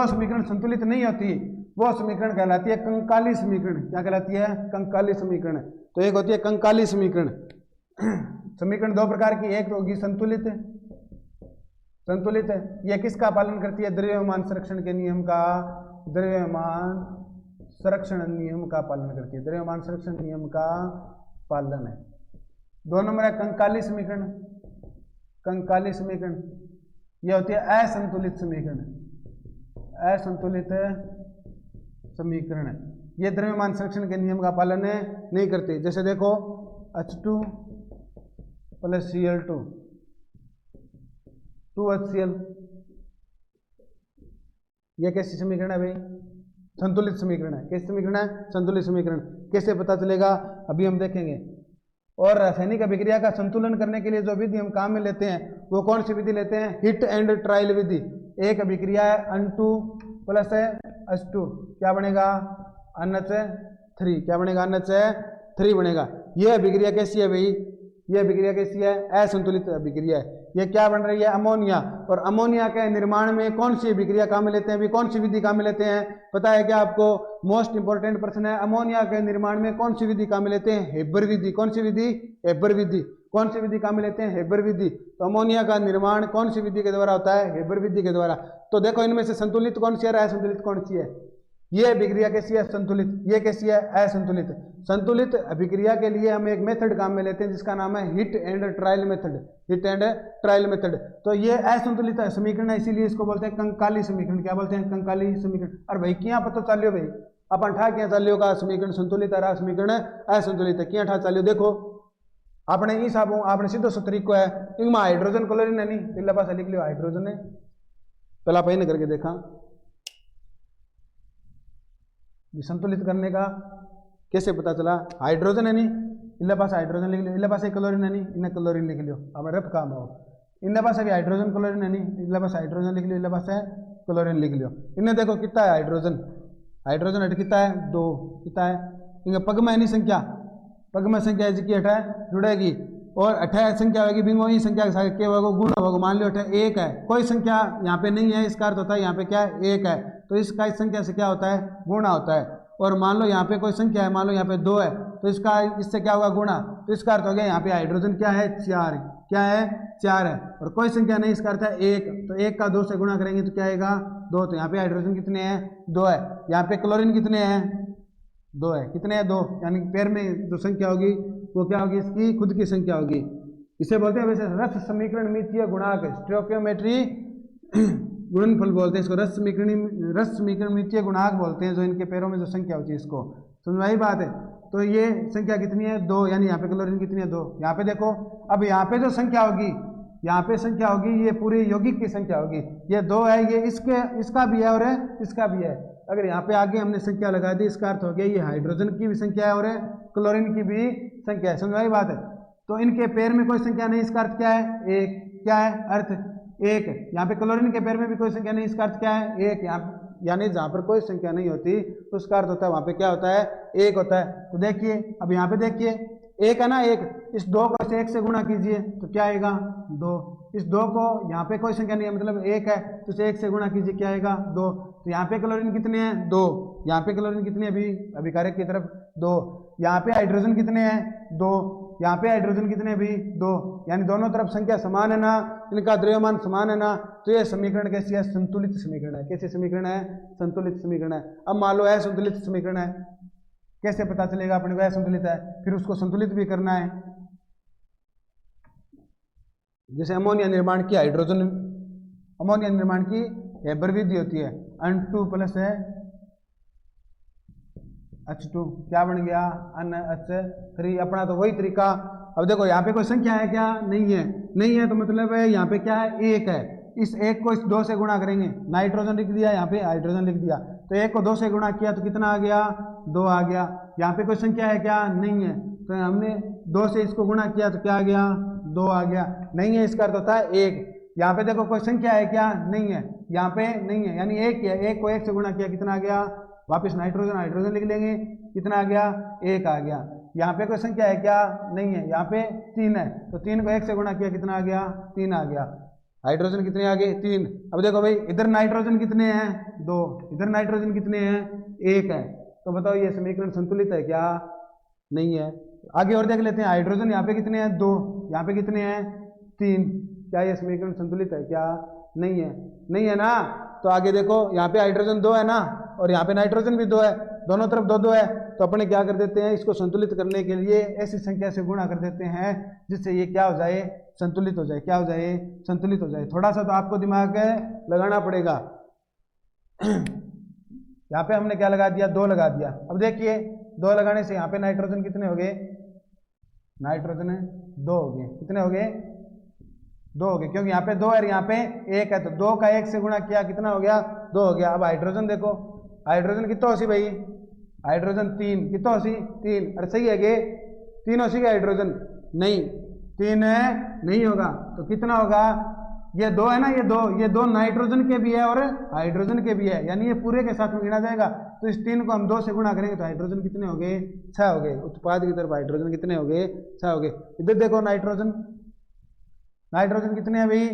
समीकरण संतुलित नहीं होती वो समीकरण कहलाती है कंकाली समीकरण। क्या कहलाती है? कंकाली समीकरण। तो एक होती है कंकाली समीकरण। समीकरण दो प्रकार की, एक होगी संतुलित, संतुलित यह किसका पालन करती है? द्रव्यमान संरक्षण के नियम का, द्रव्यमान संरक्षण नियम का पालन करती है, द्रव्यमान संरक्षण नियम का पालन है। 2 नंबर है कंकाली समीकरण। कंकाली समीकरण यह होती है असंतुलित समीकरण। असंतुलित समीकरण ये द्रव्यमान संरक्षण के नियम का पालन नहीं करते। जैसे देखो H2 + Cl2 2HCl, यह कैसी समीकरण है भाई? संतुलित समीकरण है। कैसी समीकरण है? संतुलित समीकरण। कैसे पता चलेगा? अभी हम देखेंगे। और रासायनिक अभिक्रिया का संतुलन करने के लिए जो विधि हम काम में लेते हैं वो कौन सी विधि लेते हैं? हिट एंड ट्रायल विधि। एक अभिक्रिया है N2 + H2, क्या बनेगा? NH3। क्या बनेगा? NH3 बनेगा। यह अभिक्रिया कैसी है भाई? यह अभिक्रिया कैसी है? असंतुलित अभिक्रिया है। यह क्या बन रही है? अमोनिया। और अमोनिया के निर्माण में कौन सी अभिक्रिया काम में लेते हैं? भी कौन सी विधि काम में लेते हैं? पता है क्या आपको? मोस्ट इंपोर्टेंट प्रश्न है। अमोनिया के निर्माण में कौन सी विधि काम में लेते हैं? हेबर विधि। कौन सी विधि? हेबर विधि। कौन सी विधि काम में लेते हैं? हेबर विधि। तो अमोनिया का निर्माण कौन सी विधि के द्वारा होता है? हेबर विधि के द्वारा। तो देखो इनमें से संतुलित कौन सी है, असंतुलित कौन सी है? यह अभिक्रिया कैसी है? संतुलित। ये कैसी है? असंतुलित। संतुलित अभिक्रिया के लिए हम एक मेथड काम में लेते हैं जिसका नाम है hit and trial method. Hit and trial method. तो ये असंतुलित समीकरण है, इसीलिए इसको बोलते हैं कंकाली समीकरण। क्या बोलते हैं? कंकाली समीकरण। और भाई क्या पता चलियो भाई अपन ठा क्या चलियो का समीकरण संतुलित है, समीकरण असंतुलित है। क्या ठा चलियो? देखो आपने इस हिसाब आपने सीधो सो तरीको है, इनमें हाइड्रोजन क्लोरीन है नहीं, पहला पास लिख लियो हाइड्रोजन है। पहला पहिन करके देखा संतुलित करने का कैसे पता चला? हाइड्रोजन है नहीं, इला पास हाइड्रोजन लिख लियो, इला पास एक क्लोरीन है नहीं, इन्हें क्लोरीन लिख लियो। अब रफ काम हो इनके पास अभी हाइड्रोजन क्लोरीन है नहीं, इनके पास हाइड्रोजन लिख लो, इनके पास है क्लोरीन लिख लो। इन्हें देखो कितना है हाइड्रोजन, हाइड्रोजन हट कितना है 2, कितना है इनका पग में नहीं संख्या, पग में संख्या इसकी हटा जुड़ेगी और 28 संख्या होगी बिंगो ही संख्या के साथ क्या होगा गुण होगा। मान लो 1 है, कोई संख्या यहाँ पे नहीं है, इसका अर्थ होता है यहाँ पे क्या है 1 है, तो इसका इस संख्या से क्या होता है गुणा होता है। और मान लो यहाँ पे कोई संख्या है, मान लो यहाँ पे 2 है, तो इसका इससे क्या होगा गुणा, तो इसका अर्थ हो गया यहाँ पे हाइड्रोजन क्या है 4, क्या है 4 है। और कोई संख्या नहीं, इसका अर्थ है 1, तो 1 का 2 से गुणा करेंगे तो क्या आएगा 2, तो यहाँ पे हाइड्रोजन कितने हैं 2 है। यहाँ पे क्लोरीन कितने हैं 2 है, कितने हैं 2, यानी पेड़ में जो संख्या होगी वो क्या होगी इसकी खुद की संख्या होगी। इसे बोलते हैं वैसे रस समीकरण मितीय गुणांक, स्टोइकियोमेट्री गुणनफल बोलते हैं इसको, रस समीकरण मितीय गुणांक बोलते हैं, जो इनके पैरों में जो संख्या होती है इसको, समझ आई बात है। तो ये संख्या कितनी है 2, यानी यहाँ पे क्लोरीन कितनी है 2। यहाँ पे देखो अब यहाँ पे जो संख्या होगी, यहाँ पे संख्या होगी ये पूरी यौगिक की संख्या होगी, ये 2 है, ये इसका भी है और इसका भी है। अगर यहाँ पे आगे हमने संख्या लगा दी, इसका अर्थ हो गया ये हाइड्रोजन की भी संख्या है और क्लोरीन की भी संख्या है, समझ आई बात है। तो इनके पैर में कोई संख्या नहीं, इसका अर्थ क्या है 1, क्या है अर्थ 1। यहाँ पे क्लोरीन के पैर में भी कोई संख्या नहीं, इसका अर्थ क्या है 1। यहाँ यानी जहाँ पर कोई संख्या नहीं होती तो उसका अर्थ होता है वहाँ पे क्या होता है 1 होता है। तो देखिए अब यहाँ पे देखिए 1 है ना 1, इस 2 को 1 से गुणा कीजिए तो क्या आएगा 2, इस 2 को यहाँ पे कोई संख्या नहीं है मतलब 1 है तो इसे 1 से गुणा कीजिए क्या आएगा 2। तो यहाँ पे क्लोरीन कितने हैं 2, यहाँ पे क्लोरीन कितने हैं अभी कार्य की तरफ 2, यहाँ पे हाइड्रोजन कितने हैं 2, यहाँ पे हाइड्रोजन कितने भी 2, यानी दोनों तरफ संख्या समान है ना, इनका द्रव्यमान समान है ना। तो ये समीकरण कैसी है संतुलित समीकरण है। कैसे समीकरण है संतुलित समीकरण है। अब मान लो है संतुलित समीकरण है, कैसे पता चलेगा अपने को संतुलित है, फिर उसको संतुलित भी करना है। जैसे अमोनिया निर्माण की हाइड्रोजन अमोनिया निर्माण की हेबर विधि होती है, N2 प्लस है H2 क्या बन गया NH3, अपना तो वही तरीका। अब देखो यहाँ पे कोई संख्या है क्या नहीं है, नहीं है तो मतलब है यहाँ पे क्या है 1 है, इस 1 को इस 2 से गुणा करेंगे, नाइट्रोजन लिख दिया, यहाँ पे हाइड्रोजन लिख दिया, तो 1 को 2 से गुणा किया तो कितना आ गया 2 आ गया। यहाँ पे कोई संख्या है क्या नहीं है, तो हमने 2 से इसको गुणा किया तो क्या आ गया 2 आ गया, नहीं है इसका अर्थ होता है 1। यहाँ पे देखो कोई संख्या है क्या नहीं है, यहाँ पे नहीं है यानी 1 है, 1 को 1 से गुणा किया कितना आ गया, वापस नाइट्रोजन हाइड्रोजन लिख लेंगे कितना आ गया 1 आ गया। यहाँ पे कोई संख्या है क्या नहीं है, यहाँ पे 3 है तो 3 को 1 से गुणा किया कितना आ गया 3 आ गया। हाइड्रोजन कितने आ गए 3। अब देखो भाई इधर नाइट्रोजन कितने हैं 2, इधर नाइट्रोजन कितने हैं 1 है, तो बताओ ये समीकरण संतुलित है क्या नहीं है। आगे और देख लेते हैं, हाइड्रोजन यहाँ पे कितने हैं 2, यहाँ पे कितने हैं 3, क्या ये समीकरण संतुलित है क्या नहीं है, नहीं है ना। तो आगे देखो यहाँ पे हाइड्रोजन 2 है ना और यहाँ पे नाइट्रोजन भी 2 है, दोनों तरफ 2 2 है, तो अपने क्या कर देते हैं इसको संतुलित करने के लिए ऐसी संख्या से गुणा कर देते हैं जिससे ये क्या हो जाए संतुलित हो जाए, क्या हो जाए संतुलित हो जाए। थोड़ा सा तो आपको दिमाग लगाना पड़ेगा। यहाँ पे हमने क्या लगा दिया 2 लगा दिया। अब देखिए 2 लगाने से यहाँ पे नाइट्रोजन कितने हो गए, नाइट्रोजन 2 हो गए, कितने हो गए 2 हो गए, क्योंकि यहाँ पे 2 है यहाँ पे 1 है, तो 2 का 1 से गुणा किया कितना हो गया 2 हो गया। अब हाइड्रोजन देखो, हाइड्रोजन कितना होसी भाई, हाइड्रोजन 3 कितना होसी 3, अरे सही है गे 3 होसी हाइड्रोजन नहीं 3 है नहीं होगा, तो कितना होगा ये 2 है ना, ये दो नाइट्रोजन के भी है और हाइड्रोजन के भी है, यानी ये पूरे के साथ में गिना जाएगा। तो इस 3 को हम 2 से गुणा करेंगे तो हाइड्रोजन कितने हो गए 6 हो गए, उत्पाद की तरफ हाइड्रोजन कितने हो गए 6 हो गए। इधर देखो नाइट्रोजन कितने हैं भाई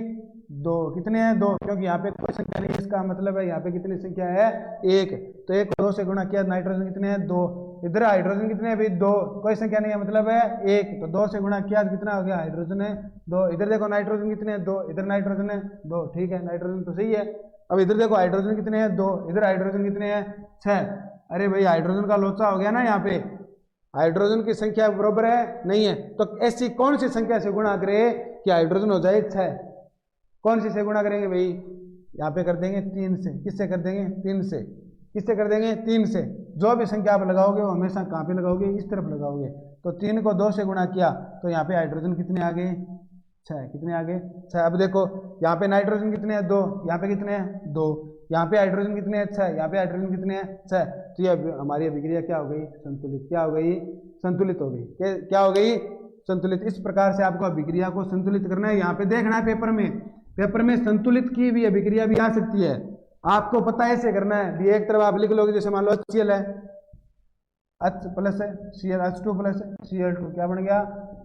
2, कितने हैं 2, क्योंकि यहाँ पे कोई संख्या नहीं, इसका मतलब है यहाँ पे कितनी संख्या है 1, तो 1 को 2 से गुणा किया नाइट्रोजन कितने हैं 2। इधर हाइड्रोजन कितने हैं भाई 2, कोई संख्या नहीं है मतलब है 1, तो 2 से गुणा किया तो कितना हो गया हाइड्रोजन है 2। इधर देखो नाइट्रोजन कितने हैं 2, इधर नाइट्रोजन है 2, ठीक है नाइट्रोजन तो सही है। अब इधर देखो हाइड्रोजन कितने हैं 2, इधर हाइड्रोजन कितने हैं 6, अरे भाई हाइड्रोजन का लोचा हो गया ना, यहाँ पे हाइड्रोजन की संख्या बराबर है नहीं है, तो ऐसी कौन सी संख्या से गुणा करे कि हाइड्रोजन हो जाए 6, कौन सी से गुणा करेंगे भाई, यहाँ पे कर देंगे 3 से, किससे कर देंगे 3 से, किससे कर देंगे 3 से। जो भी संख्या आप लगाओगे वो हमेशा कहाँ पे लगाओगे इस तरफ लगाओगे, तो 3 को 2 से गुणा किया तो यहाँ पे हाइड्रोजन कितने आ गए 6, कितने आ गए 6। अब देखो यहाँ पे नाइट्रोजन कितने हैं 2, यहाँ पे कितने हैं 2, यहाँ पे हाइड्रोजन कितने हैं 6, यहाँ पे हाइड्रोजन कितने हैं 6, तो ये हमारी अभिक्रिया क्या हो गई संतुलित, क्या हो गई संतुलित हो गई, क्या हो गई संतुलित। इस प्रकार से आपको अभिक्रिया को संतुलित करना है। यहाँ पे देखना है पेपर में संतुलित की भी अभिक्रिया भी आ सकती है, आपको पता है ऐसे करना है भी। एक तरफ आप लिख लोगे, जैसे मान लो HCl है, H प्लस है Cl, H2 प्लस है Cl2, क्या बन गया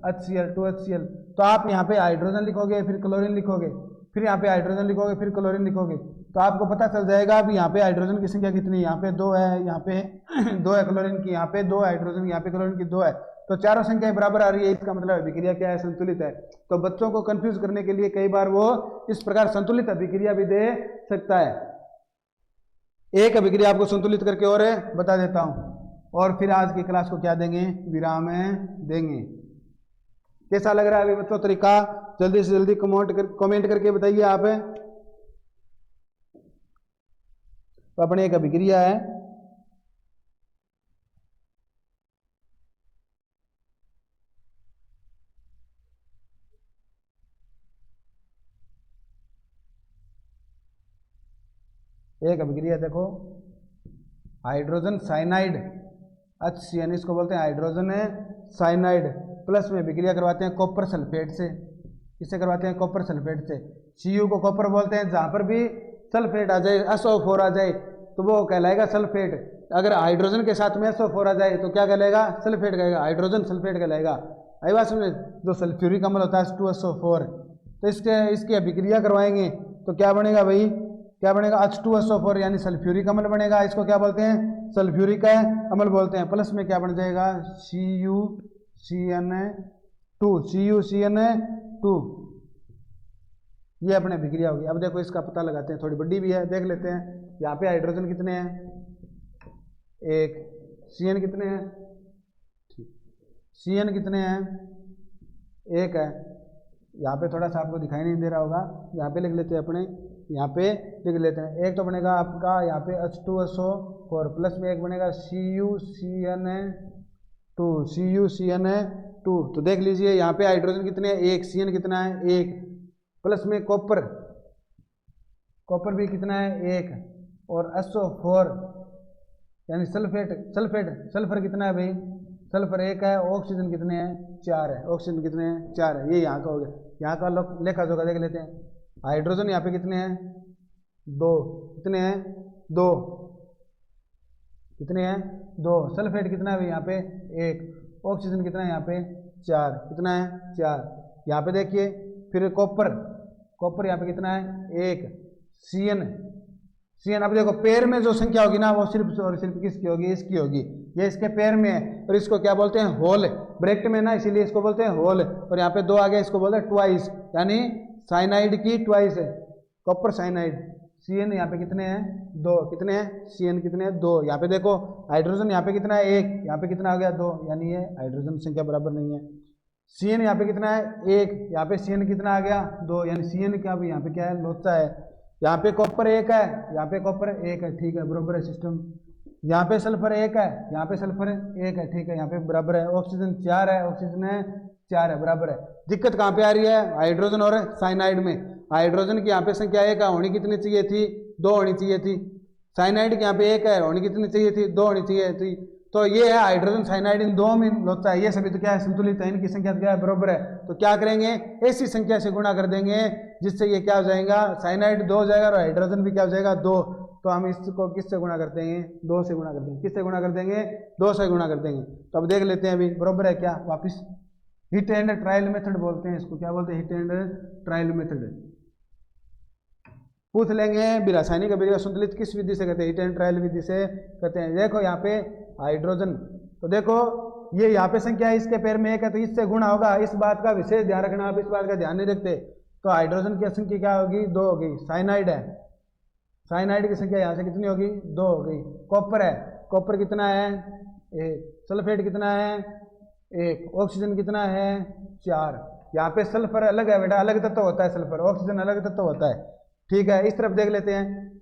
HCl, 2HCl। तो आप यहाँ पे हाइड्रोजन लिखोगे, फिर क्लोरीन लिखोगे, फिर यहाँ पे हाइड्रोजन लिखोगे, फिर क्लोरीन लिखोगे, तो आपको पता चल जाएगा भी यहाँ पे हाइड्रोजन की संख्या कितनी है। यहाँ पे 2 है, यहाँ पे 2 है क्लोरीन की, यहाँ पे 2 हाइड्रोजन, यहाँ पे क्लोरीन की 2 है, तो चारों संख्याएं बराबर आ रही है। इसका मतलब अभिक्रिया क्या है, संतुलित है। तो बच्चों को कंफ्यूज करने के लिए कई बार वो इस प्रकार संतुलित अभिक्रिया भी दे सकता है। एक अभिक्रिया आपको संतुलित करके और बता देता हूं, और फिर आज की क्लास को क्या देंगे, विराम देंगे। कैसा लग रहा है अभी बच्चों तरीका, जल्दी से जल्दी कमेंट करके बताइए आप। तो अपने एक अभिक्रिया है, एक अभिक्रिया देखो, हाइड्रोजन साइनाइड HCN, इसको बोलते हैं हाइड्रोजन साइनाइड, प्लस में अभिक्रिया करवाते हैं कॉपर सल्फेट से। इससे करवाते हैं कॉपर सल्फेट से। Cu को कॉपर बोलते हैं, जहां पर भी सल्फेट आ जाए, SO4 आ जाए तो वो कहलाएगा सल्फेट। अगर हाइड्रोजन के साथ में SO4 आ जाए तो क्या कहलाएगा, सल्फेट कहेगा, हाइड्रोजन सल्फेट कहलाएगा। आई बात समझे, जो सल्फ्यूरिक अम्ल होता है H2SO4, तो इसकी अभिक्रिया करवाएंगे तो क्या बनेगा भाई, क्या बनेगा H2SO4 यानी सल्फ्यूरिक अम्ल बनेगा। इसको क्या बोलते हैं, सल्फ्यूरिक अम्ल बोलते हैं। प्लस में क्या बन जाएगा CuCN2, ये अपने अभिक्रिया होगी। अब देखो इसका पता लगाते हैं, थोड़ी बड़ी भी है, देख लेते हैं। यहाँ पे हाइड्रोजन कितने हैं, 1, CN कितने हैं, CN कितने हैं, 1 है। यहाँ पे थोड़ा सा आपको दिखाई नहीं दे रहा होगा, यहाँ पे लिख लेते हैं अपने, यहाँ पे लिख लेते हैं। एक तो बनेगा आपका यहाँ पे H2SO4, प्लस में एक बनेगा CuCN2। तो देख लीजिए यहाँ पे हाइड्रोजन कितने हैं, 1, CN कितना है, 1, प्लस में कॉपर भी कितना है, 1, और SO4 यानी सल्फर कितना है भाई, सल्फर 1 है। ऑक्सीजन कितने हैं, 4 है। ऑक्सीजन कितने हैं, 4 है। ये यहाँ का हो गया। यहाँ का लेखा जोखा देख लेते हैं। हाइड्रोजन यहाँ पे कितने हैं, 2, कितने हैं, 2, कितने हैं, 2। सल्फेट कितना है यहाँ पे, 1। ऑक्सीजन कितना है यहाँ पे, 4, कितना है, 4। यहाँ पे देखिए फिर कॉपर यहाँ पे कितना है, 1। CN अब देखो पैर में जो संख्या होगी ना वो सिर्फ और सिर्फ किसकी होगी, इसकी होगी। ये इसके पैर में है, और इसको क्या बोलते हैं, होल, ब्रैकेट में ना, इसीलिए इसको बोलते हैं होल। और यहाँ पे 2 आ गया, इसको बोलते हैं ट्वाइस, यानी साइनाइड की ट्वाइस है, कॉपर साइनाइड। CN यहाँ पे कितने हैं, 2, कितने हैं, CN कितने हैं, 2। यहाँ पे देखो हाइड्रोजन यहाँ पे कितना है, 1, यहाँ पे कितना आ गया, 2, यानी ये हाइड्रोजन संख्या बराबर नहीं है। CN यहाँ पे कितना है, 1, यहाँ पे CN कितना आ गया, 2, यानी CN क्या भी यहाँ पे क्या है, लोचा है। यहाँ पे कॉपर 1 है, यहाँ पे कॉपर 1 है, ठीक है, बराबर है सिस्टम। यहाँ पे सल्फर 1 है, यहाँ पे सल्फर 1 है, ठीक है, यहाँ पे बराबर है। ऑक्सीजन 4 है, ऑक्सीजन 4 है, बराबर है। दिक्कत कहाँ पे आ रही है, हाइड्रोजन और साइनाइड में। हाइड्रोजन की यहाँ पे संख्या 1 है, होनी कितनी चाहिए थी, 2 होनी चाहिए थी। साइनाइड की यहाँ पे 1 है, होनी कितनी चाहिए थी, 2 होनी चाहिए थी। तो ये है हाइड्रोजन साइनाइड, इन 2 में लोचा है। ये सभी तो क्या है, संतुलित है, इनकी संख्या क्या है, बराबर है। तो क्या करेंगे, ऐसी संख्या से गुणा कर देंगे जिससे ये क्या हो जाएगा, साइनाइड 2 हो जाएगा और हाइड्रोजन भी क्या हो जाएगा, 2। तो हम इसको किससे गुणा कर देंगे, 2 से गुणा कर देंगे। किससे गुणा कर देंगे, 2 से गुणा कर देंगे। तो अब देख लेते हैं अभी बराबर है क्या, वापिस हिट एंड ट्रायल मेथड बोलते हैं इसको। क्या बोलते हैं, हिट एंड ट्रायल मेथड। पूछ लेंगे भी रासायनिक अभिक्रिया संतुलित किस विधि से करते हैं, हिट एंड ट्रायल विधि से करते हैं। देखो यहाँ पे हाइड्रोजन, तो देखो ये यहाँ पे संख्या है, इसके पैर में 1 है तो इससे गुणा होगा। इस बात का विशेष ध्यान रखना, आप इस बात का ध्यान नहीं रखते। तो हाइड्रोजन की संख्या क्या होगी, 2 होगी। साइनाइड है, साइनाइड की संख्या यहाँ से कितनी होगी, 2 हो गई। कॉपर है, कॉपर कितना है, 1। सल्फेट कितना है, 1। ऑक्सीजन कितना है, 4। यहाँ पे सल्फर अलग है बेटा, अलग तत्व होता है सल्फर, ऑक्सीजन अलग तत्व होता है, ठीक है। इस तरफ देख लेते हैं,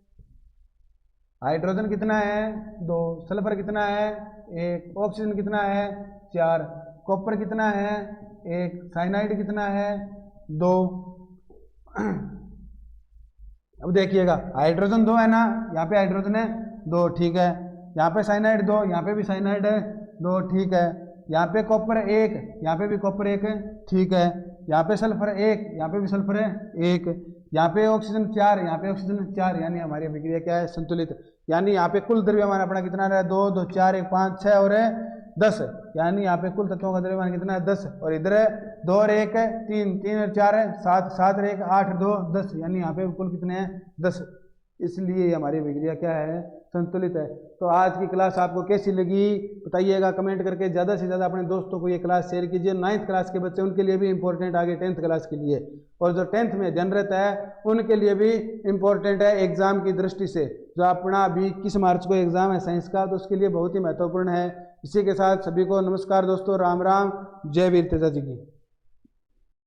हाइड्रोजन कितना है, 2। सल्फर कितना है, 1। ऑक्सीजन कितना है, 4। कॉपर कितना है, 1। साइनाइड कितना है, 2। अब देखिएगा हाइड्रोजन 2 है ना, यहाँ पे हाइड्रोजन है 2, ठीक है। यहाँ पे साइनाइड 2, यहाँ पे भी साइनाइड है 2, ठीक है। यहाँ पे कॉपर 1, यहाँ पे भी कॉपर 1 है, ठीक है। यहाँ पे सल्फर 1, यहाँ पे भी सल्फर है 1, यहाँ पे ऑक्सीजन 4, यहाँ पे ऑक्सीजन 4, यानी हमारी अभिक्रिया क्या है, संतुलित। यानी यहाँ पे कुल द्रव्यमान अपना कितना रहा है, 2 2 4 1 5 6 और 10, यानी यहाँ पे कुल तत्वों का द्रव्यमान कितना है, 10। और इधर 2 और 1 है 3, 3 और 4 है 7, 7 और 1 8 2 10, यानी यहाँ पे कुल कितने हैं, 10। इसलिए हमारी अभिक्रिया क्या है, संतुलित है। तो आज की क्लास आपको कैसी लगी बताइएगा कमेंट करके। ज़्यादा से ज़्यादा अपने दोस्तों को ये क्लास शेयर कीजिए। 9th क्लास के बच्चे, उनके लिए भी इंपॉर्टेंट, आगे 10th क्लास के लिए, और जो 10th में जनरत है उनके लिए भी इम्पोर्टेंट है एग्जाम की दृष्टि से। जो अपना अभी 21 मार्च को एग्जाम है साइंस का, तो उसके लिए बहुत ही महत्वपूर्ण है। इसी के साथ सभी को नमस्कार दोस्तों, राम राम, जय वीर तेजा जी की।